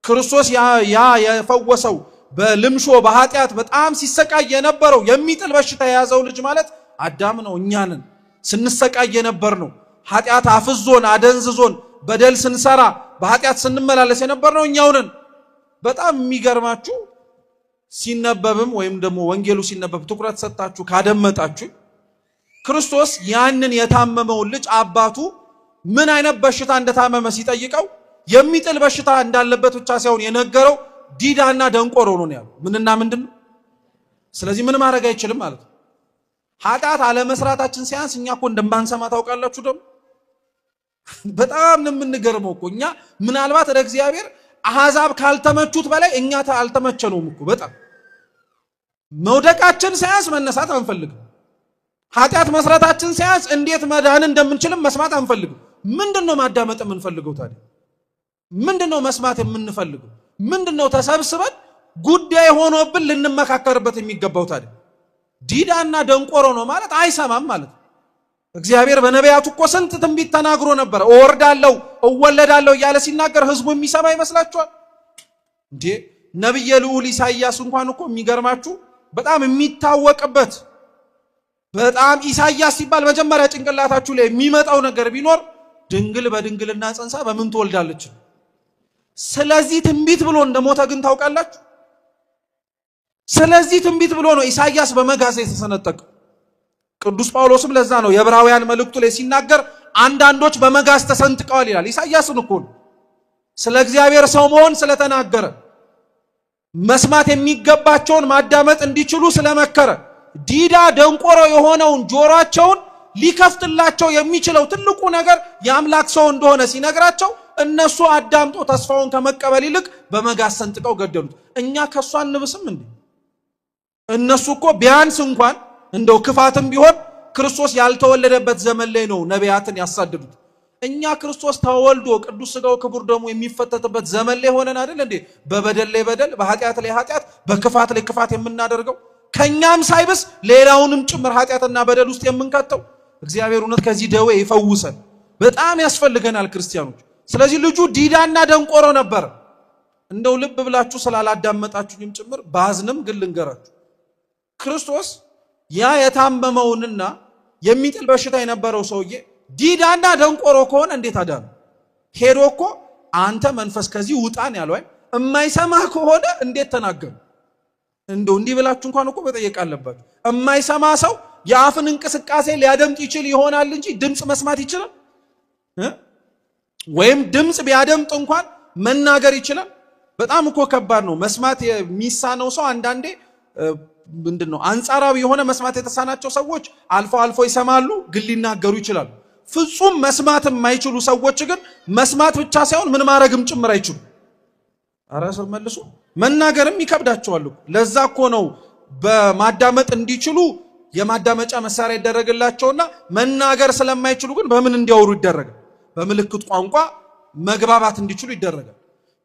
ክርስቶስ ያ የፈወሰው በልምሾ በኃጢአት በጣም ሲሰቃይ የነበረው የሚጥል በሽታ የያዘው ልጅ ማለት አዳም ነው። እኛንን ስንሰቃይ የነበር ነው። ኃጢአት አፍዞን አደንዝዞን በደል ስንሰራ በኃጢአት ስንመላለስ የነበር ነው እኛውንን። በጣም የሚገርማችሁ ሲነበብም ወይም ደግሞ ወንጌሉ ሲነበብ ትኩረት ሰጣችሁ ካደመጣችሁ ክርስቶስ ያንን የታመመውን ልጅ አባቱ ምን አይነት በሽታ እንደታመመ ሲጠይቀው የሚጥል በሽታ እንዳለበት ብቻ ሳይሆን የነገረው ዲዳና ደንቆሮ ነው ያለው። ምንና ምንድነው? ስለዚህ ምን ማድረግ አይችልም ማለት ነው። ኃጢአት አለመስራታችን ሲያንስ እኛ እኮ እንደማንሰማ ታውቃላችሁ። ደግሞ በጣም ነው የምንገርመው እኮ እኛ ምናልባት ለእግዚአብሔር አሕዛብ ካልተመቹት በላይ እኛ አልተመቸነውም እኮ። በጣም መውደቃችን ሲያንስ መነሳት አንፈልግም። ኃጢአት መስራታችን ሲያንስ እንዴት መዳን እንደምንችልም መስማት አንፈልግም። ምንድነው ማዳመጥ የምንፈልገው ታዲያ? ምንድነው መስማት የምንፈልገው? ምንድነው ተሰብስበን ጉዳይ ሆኖብን ልንመካከርበት የሚገባው ታዲያ? ዲዳና ደንቆሮ ነው ማለት አይሰማም ማለት ነው። እግዚአብሔር በነቢያቱ እኮ ስንት ትንቢት ተናግሮ ነበር። እወርዳለሁ እወለዳለሁ እያለ ሲናገር ህዝቡ የሚሰማ ይመስላችኋል እንዴ? ነብየ ልዑል ኢሳይያስ እንኳን እኮ የሚገርማችሁ በጣም የሚታወቅበት በጣም ኢሳይያስ ሲባል መጀመሪያ ጭንቅላታችሁ ላይ የሚመጣው ነገር ቢኖር ድንግል በድንግልና ጸንሳ በምን ትወልዳለች። ስለዚህ ትንቢት ብሎ እንደሞተ ግን ታውቃላችሁ። ስለዚህ ትንቢት ብሎ ነው ኢሳይያስ በመጋዝ የተሰነጠቀው። ቅዱስ ጳውሎስም ለዛ ነው የዕብራውያን መልእክቱ ላይ ሲናገር አንዳንዶች በመጋዝ ተሰንጥቀዋል ይላል። ኢሳይያስን እኮ ነው ስለ እግዚአብሔር ሰው መሆን ስለተናገረ መስማት የሚገባቸውን ማዳመጥ እንዲችሉ ስለመከረ ዲዳ ደንቆሮ የሆነውን ጆሮአቸውን ሊከፍትላቸው የሚችለው ትልቁ ነገር የአምላክ ሰው እንደሆነ ሲነግራቸው እነሱ አዳምጦ ተስፋውን ከመቀበል ይልቅ በመጋዝ ሰንጥቀው ገደሉት። እኛ ከሱ አንብስም እንዴ? እነሱ እኮ ቢያንስ እንኳን እንደው ክፋትም ቢሆን ክርስቶስ ያልተወለደበት ዘመን ላይ ነው ነቢያትን ያሳደዱት። እኛ ክርስቶስ ተወልዶ ቅዱስ ሥጋው ክቡር ደሙ የሚፈተትበት ዘመን ላይ ሆነን አይደል እንዴ በበደል ላይ በደል በኃጢአት ላይ ኃጢአት በክፋት ላይ ክፋት የምናደርገው? ከኛም ሳይብስ ሌላውንም ጭምር ኃጢአትና በደል ውስጥ የምንከተው። እግዚአብሔር እውነት ከዚህ ደዌ ይፈውሰን። በጣም ያስፈልገናል ክርስቲያኖች። ስለዚህ ልጁ ዲዳና ደንቆሮ ነበር። እንደው ልብ ብላችሁ ስላላዳመጣችሁኝም ጭምር ባዝንም ግን ልንገራችሁ። ክርስቶስ ያ የታመመውንና የሚጥል በሽታ የነበረው ሰውዬ ዲዳና ደንቆሮ ከሆነ እንዴት አዳነ? ሄዶ እኮ አንተ መንፈስ ከዚህ ውጣን ያለው አይደል? የማይሰማ ከሆነ እንዴት ተናገሩ? እንደው እንዲህ ብላችሁ እንኳን እኮ መጠየቅ አለባችሁ። የማይሰማ ሰው የአፍን እንቅስቃሴ ሊያደምጥ ይችል ይሆናል እንጂ ድምጽ መስማት ይችላል? ወይም ድምጽ ቢያደምጥ እንኳን መናገር ይችላል? በጣም እኮ ከባድ ነው። መስማት የሚሳነው ሰው አንዳንዴ ምንድነው አንጻራዊ የሆነ መስማት የተሳናቸው ሰዎች አልፎ አልፎ ይሰማሉ፣ ግን ሊናገሩ ይችላሉ። ፍጹም መስማት የማይችሉ ሰዎች ግን መስማት ብቻ ሳይሆን ምን ማድረግም ጭምር አይችሉ። አራሰው መልሱ መናገርም ይከብዳቸዋል። ለዛ እኮ ነው በማዳመጥ እንዲችሉ የማዳመጫ መሳሪያ ይደረግላቸውና መናገር ስለማይችሉ ግን በምን እንዲያወሩ ይደረጋል? በምልክት ቋንቋ መግባባት እንዲችሉ ይደረጋል።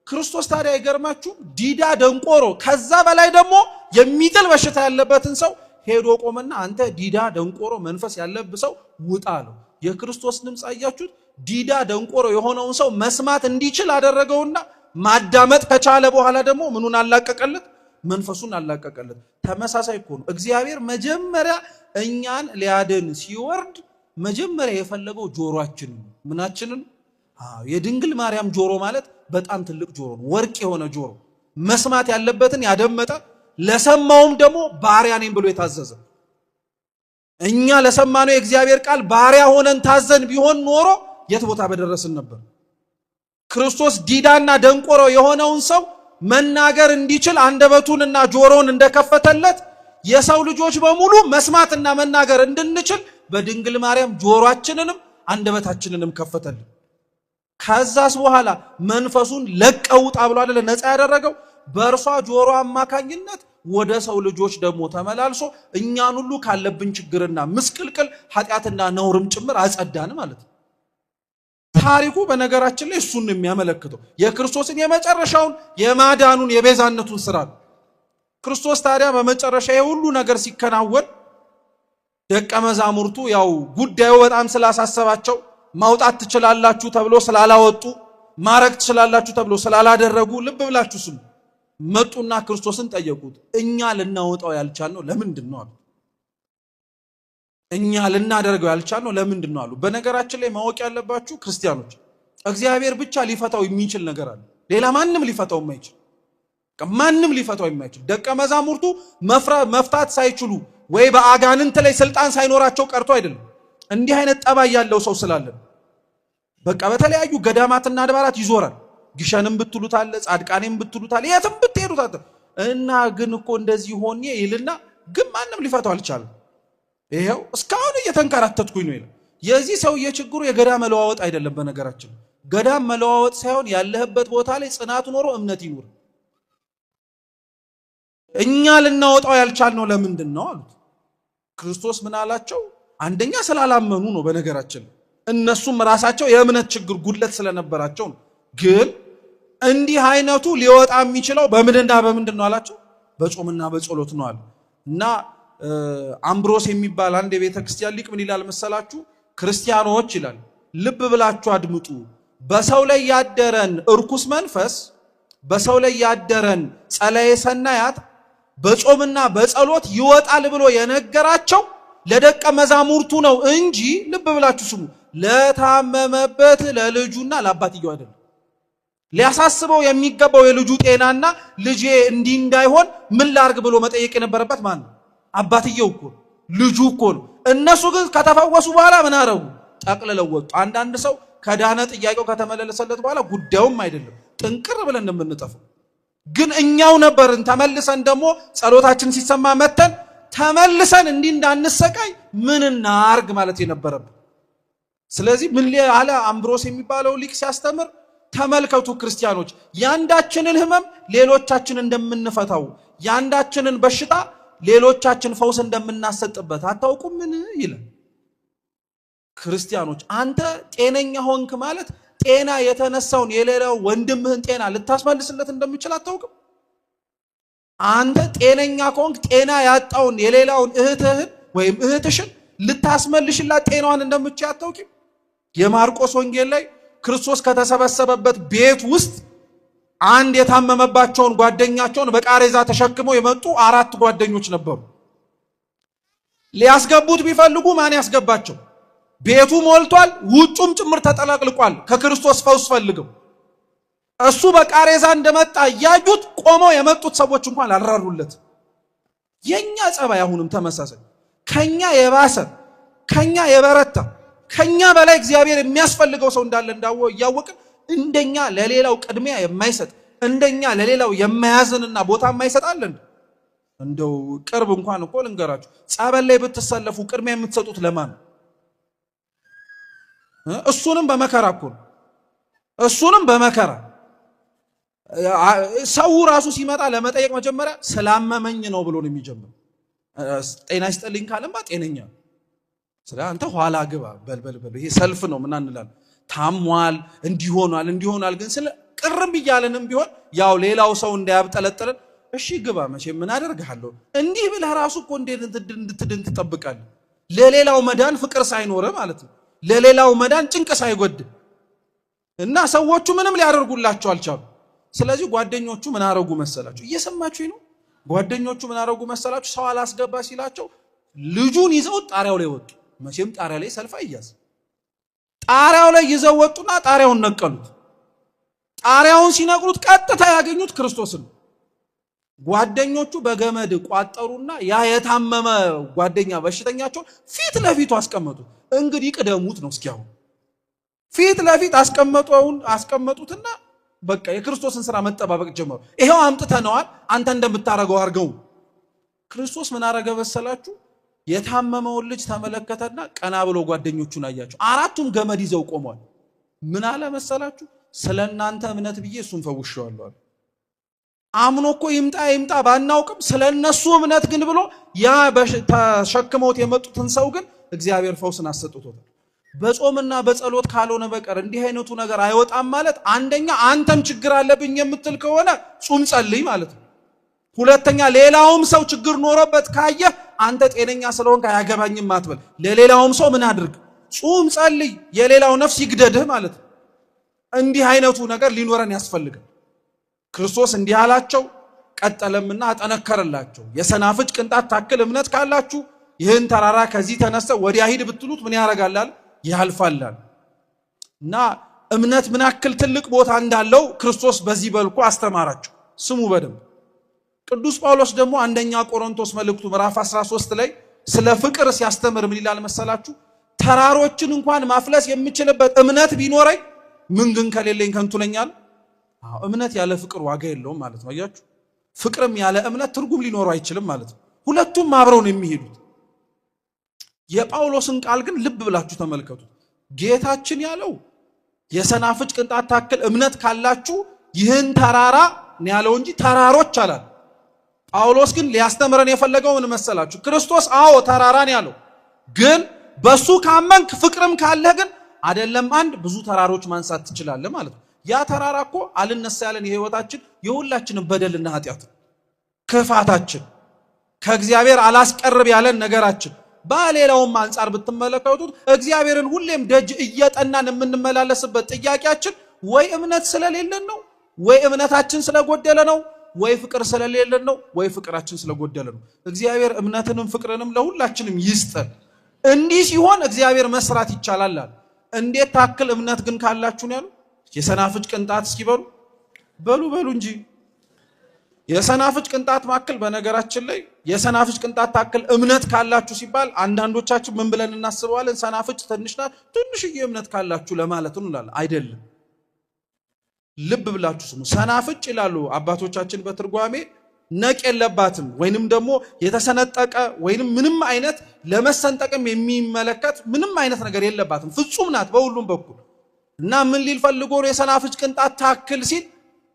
ክርስቶስ ታዲያ ይገርማችሁ ዲዳ ደንቆሮ ከዛ በላይ ደግሞ የሚጥል በሽታ ያለበትን ሰው ሄዶ ቆመና አንተ ዲዳ ደንቆሮ መንፈስ ያለበት ሰው ውጣ አለው። የክርስቶስ ድምጽ አያችሁት? ዲዳ ደንቆሮ የሆነውን ሰው መስማት እንዲችል አደረገውና ማዳመጥ ከቻለ በኋላ ደግሞ ምኑን አላቀቀለት? መንፈሱን አላቀቀለት። ተመሳሳይ እኮ ነው። እግዚአብሔር መጀመሪያ እኛን ሊያድን ሲወርድ መጀመሪያ የፈለገው ጆሮአችንን ምናችንን የድንግል ማርያም ጆሮ ማለት በጣም ትልቅ ጆሮ ነው። ወርቅ የሆነ ጆሮ መስማት ያለበትን ያደመጠ ለሰማውም ደግሞ ባሪያ ነኝ ብሎ የታዘዘ። እኛ ለሰማነው የእግዚአብሔር ቃል ባሪያ ሆነን ታዘን ቢሆን ኖሮ የት ቦታ በደረስን ነበር። ክርስቶስ ዲዳና ደንቆሮ የሆነውን ሰው መናገር እንዲችል አንደበቱንና ጆሮን እንደከፈተለት የሰው ልጆች በሙሉ መስማትና መናገር እንድንችል በድንግል ማርያም ጆሮአችንንም አንደበታችንንም ከፈተልን። ከዛስ በኋላ መንፈሱን ለቀውጣ ብሎ አይደለ ነፃ ያደረገው። በእርሷ ጆሮ አማካኝነት ወደ ሰው ልጆች ደግሞ ተመላልሶ እኛን ሁሉ ካለብን ችግርና ምስቅልቅል ኃጢአትና ነውርም ጭምር አጸዳን ማለት ነው። ታሪኩ በነገራችን ላይ እሱን የሚያመለክተው የክርስቶስን የመጨረሻውን የማዳኑን የቤዛነቱን ስራ ነው። ክርስቶስ ታዲያ በመጨረሻ የሁሉ ነገር ሲከናወን ደቀ መዛሙርቱ ያው ጉዳዩ በጣም ስላሳሰባቸው ማውጣት ትችላላችሁ ተብሎ ስላላወጡ ማረግ ትችላላችሁ ተብሎ ስላላደረጉ ልብ ብላችሁ ስሙ። መጡና ክርስቶስን ጠየቁት። እኛ ልናወጣው ያልቻልነው ለምንድን ነው አሉ። እኛ ልናደርገው ያልቻልነው ለምንድን ነው አሉ። በነገራችን ላይ ማወቅ ያለባችሁ ክርስቲያኖች እግዚአብሔር ብቻ ሊፈታው የሚችል ነገር አለ። ሌላ ማንም ሊፈታው የማይችል ማንም ሊፈታው የማይችል ደቀ መዛሙርቱ መፍታት ሳይችሉ ወይ በአጋንንት ላይ ስልጣን ሳይኖራቸው ቀርቶ አይደለም። እንዲህ አይነት ጠባይ ያለው ሰው ስላለ በቃ በተለያዩ ገዳማትና አድባራት ይዞራል። ግሸንም ብትሉታል፣ ጻድቃኔም ብትሉታል፣ የትም ብትሄዱት እና ግን እኮ እንደዚህ ሆኜ ይልና ግን ማንም ሊፈታው አልቻለም። ይሄው እስካሁን እየተንከራተትኩኝ ነው ይላል። የዚህ ሰውዬ ችግሩ የገዳም መለዋወጥ አይደለም። በነገራችን ገዳም መለዋወጥ ሳይሆን ያለህበት ቦታ ላይ ጽናቱ ኖሮ እምነት ይኑር። እኛ ልናወጣው ያልቻልነው ለምንድን ነው አሉት። ክርስቶስ ምን አላቸው? አንደኛ ስላላመኑ ነው። በነገራችን እነሱም ራሳቸው የእምነት ችግር ጉድለት ስለነበራቸው ነው። ግን እንዲህ አይነቱ ሊወጣ የሚችለው በምንና በምንድን ነው አላቸው? በጾምና በጸሎት ነው አለ። እና አምብሮስ የሚባል አንድ የቤተ ክርስቲያን ሊቅ ምን ይላል መሰላችሁ? ክርስቲያኖች ይላል ልብ ብላችሁ አድምጡ። በሰው ላይ ያደረን እርኩስ መንፈስ፣ በሰው ላይ ያደረን ጸላኤ ሰናያት በጾምና በጸሎት ይወጣል ብሎ የነገራቸው ለደቀ መዛሙርቱ ነው እንጂ ልብ ብላችሁ ስሙ፣ ለታመመበት ለልጁና ለአባትየው አይደለም። ሊያሳስበው የሚገባው የልጁ ጤናና ልጄ እንዲህ እንዳይሆን ምን ላርግ ብሎ መጠየቅ የነበረበት ማን ነው? አባትየው እኮ ልጁ እኮ ነው። እነሱ ግን ከተፈወሱ በኋላ ምን አረጉ? ጠቅልለው ወጡ። አንዳንድ ሰው ከዳነ ጥያቄው ከተመለሰለት በኋላ ጉዳዩም አይደለም ጥንቅር ብለን እንደምንጠፋው ግን እኛው ነበርን። ተመልሰን ደግሞ ጸሎታችን ሲሰማ መተን ተመልሰን እንዲህ እንዳንሰቃይ ምን እናርግ ማለት የነበረብን። ስለዚህ ምን አለ አምብሮስ የሚባለው ሊቅ ሲያስተምር፣ ተመልከቱ ክርስቲያኖች፣ ያንዳችንን ህመም ሌሎቻችን እንደምንፈታው፣ ያንዳችንን በሽታ ሌሎቻችን ፈውስ እንደምናሰጥበት አታውቁም ምን ይላል። ክርስቲያኖች አንተ ጤነኛ ሆንክ ማለት ጤና የተነሳውን የሌላው ወንድምህን ጤና ልታስመልስለት እንደምችል አታውቅም? አንተ ጤነኛ ከሆንክ ጤና ያጣውን የሌላውን እህትህን ወይም እህትሽን ልታስመልሽላት ጤናዋን እንደምችል አታውቂም? የማርቆስ ወንጌል ላይ ክርስቶስ ከተሰበሰበበት ቤት ውስጥ አንድ የታመመባቸውን ጓደኛቸውን በቃሬዛ ተሸክመው የመጡ 4 ጓደኞች ነበሩ። ሊያስገቡት ቢፈልጉ ማን ያስገባቸው? ቤቱ ሞልቷል፣ ውጩም ጭምር ተጠላቅልቋል። ከክርስቶስ ፈውስ ፈልገው እሱ በቃሬዛ እንደመጣ ያዩት ቆመው የመጡት ሰዎች እንኳን አልራሩለት። የኛ ጸባይ አሁንም ተመሳሳይ፣ ከኛ የባሰ ከኛ የበረታ ከኛ በላይ እግዚአብሔር የሚያስፈልገው ሰው እንዳለ እያወቅን እንደኛ ለሌላው ቅድሚያ የማይሰጥ እንደኛ ለሌላው የማያዝንና ቦታ የማይሰጣለን። እንደው ቅርብ እንኳን እኮ ልንገራችሁ፣ ጸበል ላይ ብትሰለፉ ቅድሚያ የምትሰጡት ለማን ነው? እሱንም በመከራ እኮ ነው። እሱንም በመከራ ሰው ራሱ ሲመጣ ለመጠየቅ መጀመሪያ ስላመመኝ ነው ብሎ ነው የሚጀምረው። ጤና ይስጥልኝ ካለማ ጤነኛ ስለ አንተ ኋላ ግባ በልበልበል ይሄ ሰልፍ ነው ምን እንላለን። ታሟል እንዲሆናል ግን ስለ ቅርም ይያለንም ቢሆን ያው ሌላው ሰው እንዳያብጠለጥለን እሺ ግባ መቼ ምን አደርጋለሁ እንዲህ ብለህ ራሱ እኮ እንድትድን ትጠብቃለህ። ለሌላው መዳን ፍቅር ሳይኖር ማለት ነው። ለሌላው መዳን ጭንቅ ሳይጎድ እና ሰዎቹ ምንም ሊያደርጉላቸው አልቻሉ። ስለዚህ ጓደኞቹ ምን አረጉ መሰላችሁ? እየሰማችሁ ነው። ጓደኞቹ ምን አረጉ መሰላችሁ? ሰው አላስገባ ሲላቸው ልጁን ይዘው ጣሪያው ላይ ወጡ። መቼም ጣሪያ ላይ ሰልፍ አይያዝ። ጣሪያው ላይ ይዘው ወጡና ጣሪያውን ነቀሉት። ጣሪያውን ሲነቅሉት ቀጥታ ያገኙት ክርስቶስን። ጓደኞቹ በገመድ ቋጠሩና ያ የታመመ ጓደኛ በሽተኛቸው ፊት ለፊቱ አስቀመጡት። እንግዲህ ቅደሙት ነው እስኪያው ፊት ለፊት አስቀመጡትና በቃ የክርስቶስን ሥራ መጠባበቅ ጀመሩ። ይሄው አምጥተነዋል አንተ እንደምታረገው አርገው። ክርስቶስ ምን አረገ መሰላችሁ? የታመመውን ልጅ ተመለከተና ቀና ብሎ ጓደኞቹን አያቸው። አራቱም ገመድ ይዘው ቆመዋል። ምን አለ መሰላችሁ? ስለናንተ እምነት ብዬ እሱን ፈውሼዋለሁ። አምኖ እኮ ይምጣ ባናውቅም ስለነሱ እምነት ግን ብሎ ያ ተሸክመውት የመጡትን ሰው ግን እግዚአብሔር ፈውስን አሰጥቶታል። በጾምና በጸሎት ካልሆነ በቀር እንዲህ አይነቱ ነገር አይወጣም ማለት አንደኛ አንተም ችግር አለብኝ የምትል ከሆነ ጾም ጸልይ ማለት ነው። ሁለተኛ ሌላውም ሰው ችግር ኖሮበት ካየ አንተ ጤነኛ ስለሆንክ አያገባኝም አትበል። ለሌላውም ሰው ምን አድርግ? ጾም ጸልይ፣ የሌላው ነፍስ ይግደድህ ማለት ነው። እንዲህ አይነቱ ነገር ሊኖረን ያስፈልጋል። ክርስቶስ እንዲህ አላቸው፣ ቀጠለምና አጠነከረላቸው። የሰናፍጭ ቅንጣት ታክል እምነት ካላችሁ ይህን ተራራ ከዚህ ተነስተ ወዲያ ሂድ ብትሉት ምን ያደርጋል? ያልፋል። እና እምነት ምን ያክል ትልቅ ቦታ እንዳለው ክርስቶስ በዚህ በልኩ አስተማራቸው። ስሙ በደንብ። ቅዱስ ጳውሎስ ደግሞ አንደኛ ቆሮንቶስ መልእክቱ ምዕራፍ 13 ላይ ስለ ፍቅር ሲያስተምር ምን ይላል መሰላችሁ? ተራሮችን እንኳን ማፍለስ የምችልበት እምነት ቢኖረኝ ምን ግን ከሌለኝ ከንቱ ነኝ አለ። እምነት ያለ ፍቅር ዋጋ የለውም ማለት ነው። አያችሁ፣ ፍቅርም ያለ እምነት ትርጉም ሊኖረው አይችልም ማለት ነው። ሁለቱም አብረው ነው የሚሄዱት። የጳውሎስን ቃል ግን ልብ ብላችሁ ተመልከቱ። ጌታችን ያለው የሰናፍጭ ቅንጣት ታክል እምነት ካላችሁ ይህን ተራራ ነው ያለው እንጂ ተራሮች አላል። ጳውሎስ ግን ሊያስተምረን የፈለገው ምን መሰላችሁ? ክርስቶስ አዎ ተራራን ያለው ግን በሱ ካመንክ ፍቅርም ካለህ ግን አይደለም አንድ ብዙ ተራሮች ማንሳት ትችላለህ ማለት ነው። ያ ተራራ እኮ አልነሳ ያለን የህይወታችን የሁላችንም በደልና ኃጢአት ክፋታችን ከእግዚአብሔር አላስቀርብ ያለን ነገራችን በሌላውም አንጻር ብትመለከቱት እግዚአብሔርን ሁሌም ደጅ እየጠናን የምንመላለስበት ጥያቄያችን ወይ እምነት ስለሌለን ነው፣ ወይ እምነታችን ስለጎደለ ነው፣ ወይ ፍቅር ስለሌለን ነው፣ ወይ ፍቅራችን ስለጎደለ ነው። እግዚአብሔር እምነትንም ፍቅርንም ለሁላችንም ይስጠን። እንዲህ ሲሆን እግዚአብሔር መስራት ይቻላል። እንዴት ታክል እምነት ግን ካላችሁ ነው ያለው? የሰናፍጭ ቅንጣት እስኪ በሉ እንጂ የሰናፍጭ ቅንጣት ማክል። በነገራችን ላይ የሰናፍጭ ቅንጣት ታክል እምነት ካላችሁ ሲባል አንዳንዶቻችን ምን ብለን እናስበዋለን? ሰናፍጭ ትንሽ ናት፣ ትንሽዬ እምነት ካላችሁ ለማለት ነው እንላለን። አይደለም። ልብ ብላችሁ ስሙ። ሰናፍጭ ይላሉ አባቶቻችን በትርጓሜ ነቅ የለባትም ወይንም ደግሞ የተሰነጠቀ ወይንም ምንም አይነት ለመሰንጠቅም የሚመለከት ምንም አይነት ነገር የለባትም። ፍጹም ናት በሁሉም በኩል እና ምን ሊል ፈልጎ ነው የሰናፍጭ ቅንጣት ታክል ሲል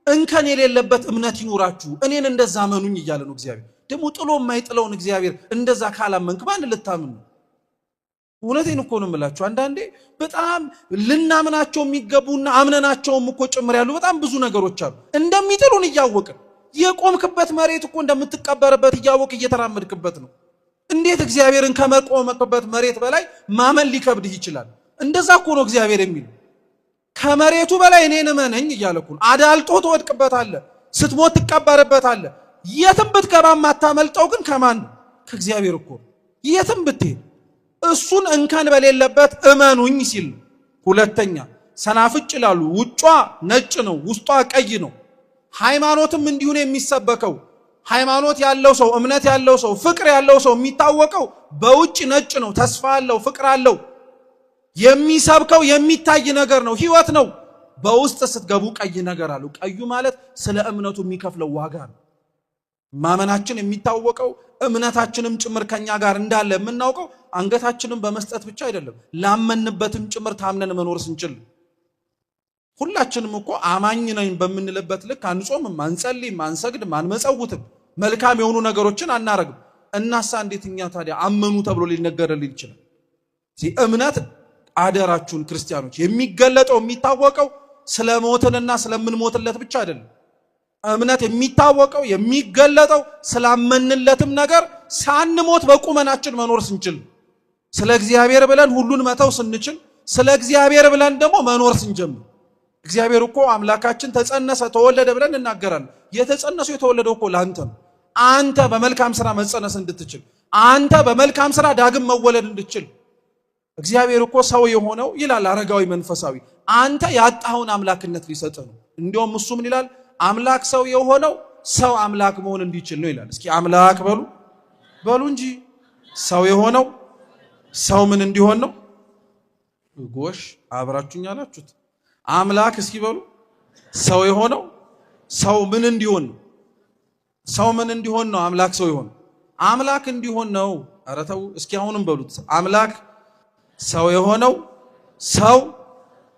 እንከን የሌለበት እምነት ይኑራችሁ እኔን እንደዛ መኑኝ እያለ ነው እግዚአብሔር። ደግሞ ጥሎ የማይጥለውን እግዚአብሔር እንደዛ ካላመንክ ማን ልታምን ነው? እውነቴን እኮ ነው የምላችሁ። አንዳንዴ በጣም ልናምናቸው የሚገቡና አምነናቸውም እኮ ጭምር ያሉ በጣም ብዙ ነገሮች አሉ። እንደሚጥሉን እያወቅን የቆምክበት መሬት እኮ እንደምትቀበርበት እያወቅ እየተራመድክበት ነው። እንዴት እግዚአብሔርን ከመቆምክበት መሬት በላይ ማመን ሊከብድህ ይችላል? እንደዛ እኮ ነው እግዚአብሔር የሚል። ከመሬቱ በላይ እኔን እመነኝ እያለ እኮ ነው። አዳልጦ ትወድቅበታለህ፣ ስትሞት ትቀበርበታለህ። የትም ብትገባ የማታመልጠው ግን ከማን ነው? ከእግዚአብሔር እኮ ነው። የትም ብትሄድ እሱን እንከን በሌለበት እመኑኝ ሲል። ሁለተኛ ሰናፍጭ ይላሉ ውጯ ነጭ ነው ውስጧ ቀይ ነው። ሃይማኖትም እንዲሁ ነው የሚሰበከው። ሃይማኖት ያለው ሰው እምነት ያለው ሰው ፍቅር ያለው ሰው የሚታወቀው በውጭ ነጭ ነው፣ ተስፋ አለው፣ ፍቅር አለው። የሚሰብከው የሚታይ ነገር ነው፣ ህይወት ነው። በውስጥ ስትገቡ ቀይ ነገር አለው። ቀዩ ማለት ስለ እምነቱ የሚከፍለው ዋጋ ነው። ማመናችን የሚታወቀው እምነታችንም ጭምር ከኛ ጋር እንዳለ የምናውቀው አንገታችንን በመስጠት ብቻ አይደለም፣ ላመንበትም ጭምር ታምነን መኖር ስንችል። ሁላችንም እኮ አማኝ ነኝ በምንልበት ልክ አንጾምም፣ አንጸልይም፣ አንሰግድም፣ አንመጸውትም፣ መልካም የሆኑ ነገሮችን አናረግም። እናሳ እንዴት እኛ ታዲያ አመኑ ተብሎ ሊነገርልን ይችላል? እምነት አደራችሁን ክርስቲያኖች የሚገለጠው የሚታወቀው ስለሞትንና ስለምንሞትለት ብቻ አይደለም። እምነት የሚታወቀው የሚገለጠው ስላመንለትም ነገር ሳንሞት በቁመናችን መኖር ስንችል፣ ስለ እግዚአብሔር ብለን ሁሉን መተው ስንችል፣ ስለ እግዚአብሔር ብለን ደግሞ መኖር ስንጀምር። እግዚአብሔር እኮ አምላካችን ተጸነሰ ተወለደ ብለን እናገራለን። የተጸነሰው የተወለደው እኮ ላንተ ነው። አንተ በመልካም ስራ መጸነስ እንድትችል፣ አንተ በመልካም ስራ ዳግም መወለድ እንድትችል። እግዚአብሔር እኮ ሰው የሆነው ይላል አረጋዊ መንፈሳዊ አንተ ያጣውን አምላክነት ሊሰጥ ነው። እንዲያውም እሱ ምን ይላል? አምላክ ሰው የሆነው ሰው አምላክ መሆን እንዲችል ነው ይላል። እስኪ አምላክ በሉ እንጂ ሰው የሆነው ሰው ምን እንዲሆን ነው? ጎሽ አብራችሁኝ አላችሁት። አምላክ እስኪ በሉ ሰው የሆነው ሰው ምን እንዲሆን ነው? ሰው ምን እንዲሆን ነው? አምላክ ሰው የሆነው አምላክ እንዲሆን ነው። ኧረ ተው እስኪ አሁንም በሉት። አምላክ ሰው የሆነው ሰው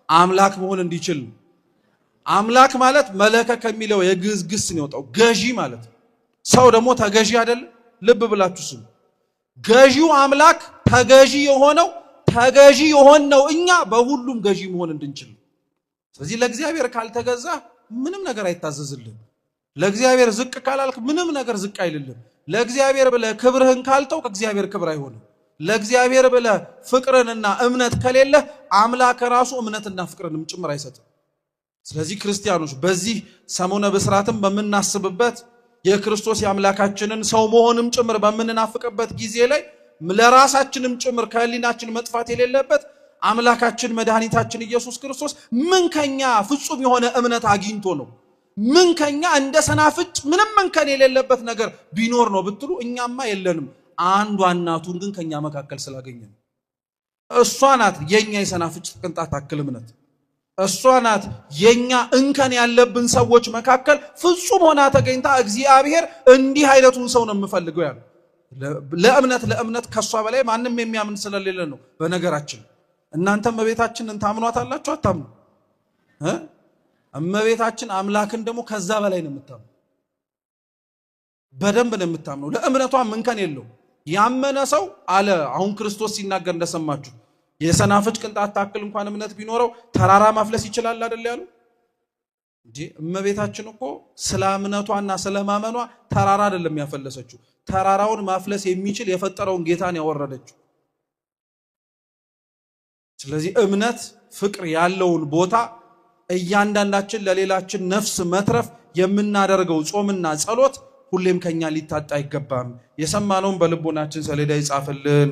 አምላክ መሆን እንዲችል ነው። አምላክ ማለት መለከ ከሚለው የግዕዝ ግስ ነው የወጣው፣ ገዢ ማለት ነው። ሰው ደግሞ ተገዢ አይደል? ልብ ብላችሁ ስሙ። ገዢው አምላክ ተገዢ የሆነው ተገዢ የሆነው እኛ በሁሉም ገዢ መሆን እንድንችል። ስለዚህ ለእግዚአብሔር ካልተገዛ ምንም ነገር አይታዘዝልህም። ለእግዚአብሔር ዝቅ ካላልክ ምንም ነገር ዝቅ አይልልህም። ለእግዚአብሔር ብለህ ክብርህን ካልተው ከእግዚአብሔር ክብር አይሆንም። ለእግዚአብሔር ብለህ ፍቅርንና እምነት ከሌለ አምላክ ራሱ እምነትና ፍቅርንም ጭምር አይሰጥም። ስለዚህ ክርስቲያኖች በዚህ ሰሞነ ብስራትም በምናስብበት የክርስቶስ የአምላካችንን ሰው መሆንም ጭምር በምንናፍቅበት ጊዜ ላይ ለራሳችንም ጭምር ከህሊናችን መጥፋት የሌለበት አምላካችን መድኃኒታችን ኢየሱስ ክርስቶስ ምን ከኛ ፍጹም የሆነ እምነት አግኝቶ ነው? ምን ከኛ እንደ ሰናፍጭ ምንም እንከን የሌለበት ነገር ቢኖር ነው ብትሉ እኛማ የለንም። አንዷ እናቱን ግን ከኛ መካከል ስላገኘን እሷ ናት የኛ የሰናፍጭ ቅንጣት ታክል እምነት። እሷ ናት የኛ እንከን ያለብን ሰዎች መካከል ፍጹም ሆና ተገኝታ እግዚአብሔር እንዲህ አይነቱን ሰው ነው የምፈልገው ያለው። ለእምነት ከሷ በላይ ማንም የሚያምን ስለሌለ ነው። በነገራችን እናንተ እመቤታችንን ታምኗታላችሁ አታምኑ? እመቤታችን አምላክን ደግሞ ከዛ በላይ ነው የምታምነው። በደንብ ነው የምታምነው። ለእምነቷ እንከን የለው። ያመነ ሰው አለ አሁን ክርስቶስ ሲናገር እንደሰማችሁ የሰናፍጭ ቅንጣት ታክል እንኳን እምነት ቢኖረው ተራራ ማፍለስ ይችላል አይደል ያሉ እንጂ። እመቤታችን እኮ ስለ እምነቷና ስለ ማመኗ ተራራ አይደለም ያፈለሰችው፣ ተራራውን ማፍለስ የሚችል የፈጠረውን ጌታን ያወረደችው። ስለዚህ እምነት ፍቅር ያለውን ቦታ እያንዳንዳችን ለሌላችን ነፍስ መትረፍ የምናደርገው ጾምና ጸሎት ሁሌም ከኛ ሊታጣ አይገባም። የሰማነውን በልቦናችን ሰሌዳ ይጻፍልን፣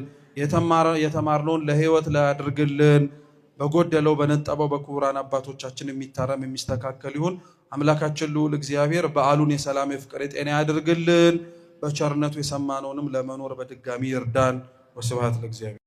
የተማርነውን ለሕይወት ያድርግልን። በጎደለው በነጠበው በክቡራን አባቶቻችን የሚታረም የሚስተካከል ይሁን። አምላካችን ልዑል እግዚአብሔር በዓሉን የሰላም የፍቅር የጤና ያድርግልን። በቸርነቱ የሰማነውንም ለመኖር በድጋሚ ይርዳን። ወስብሐት ለእግዚአብሔር።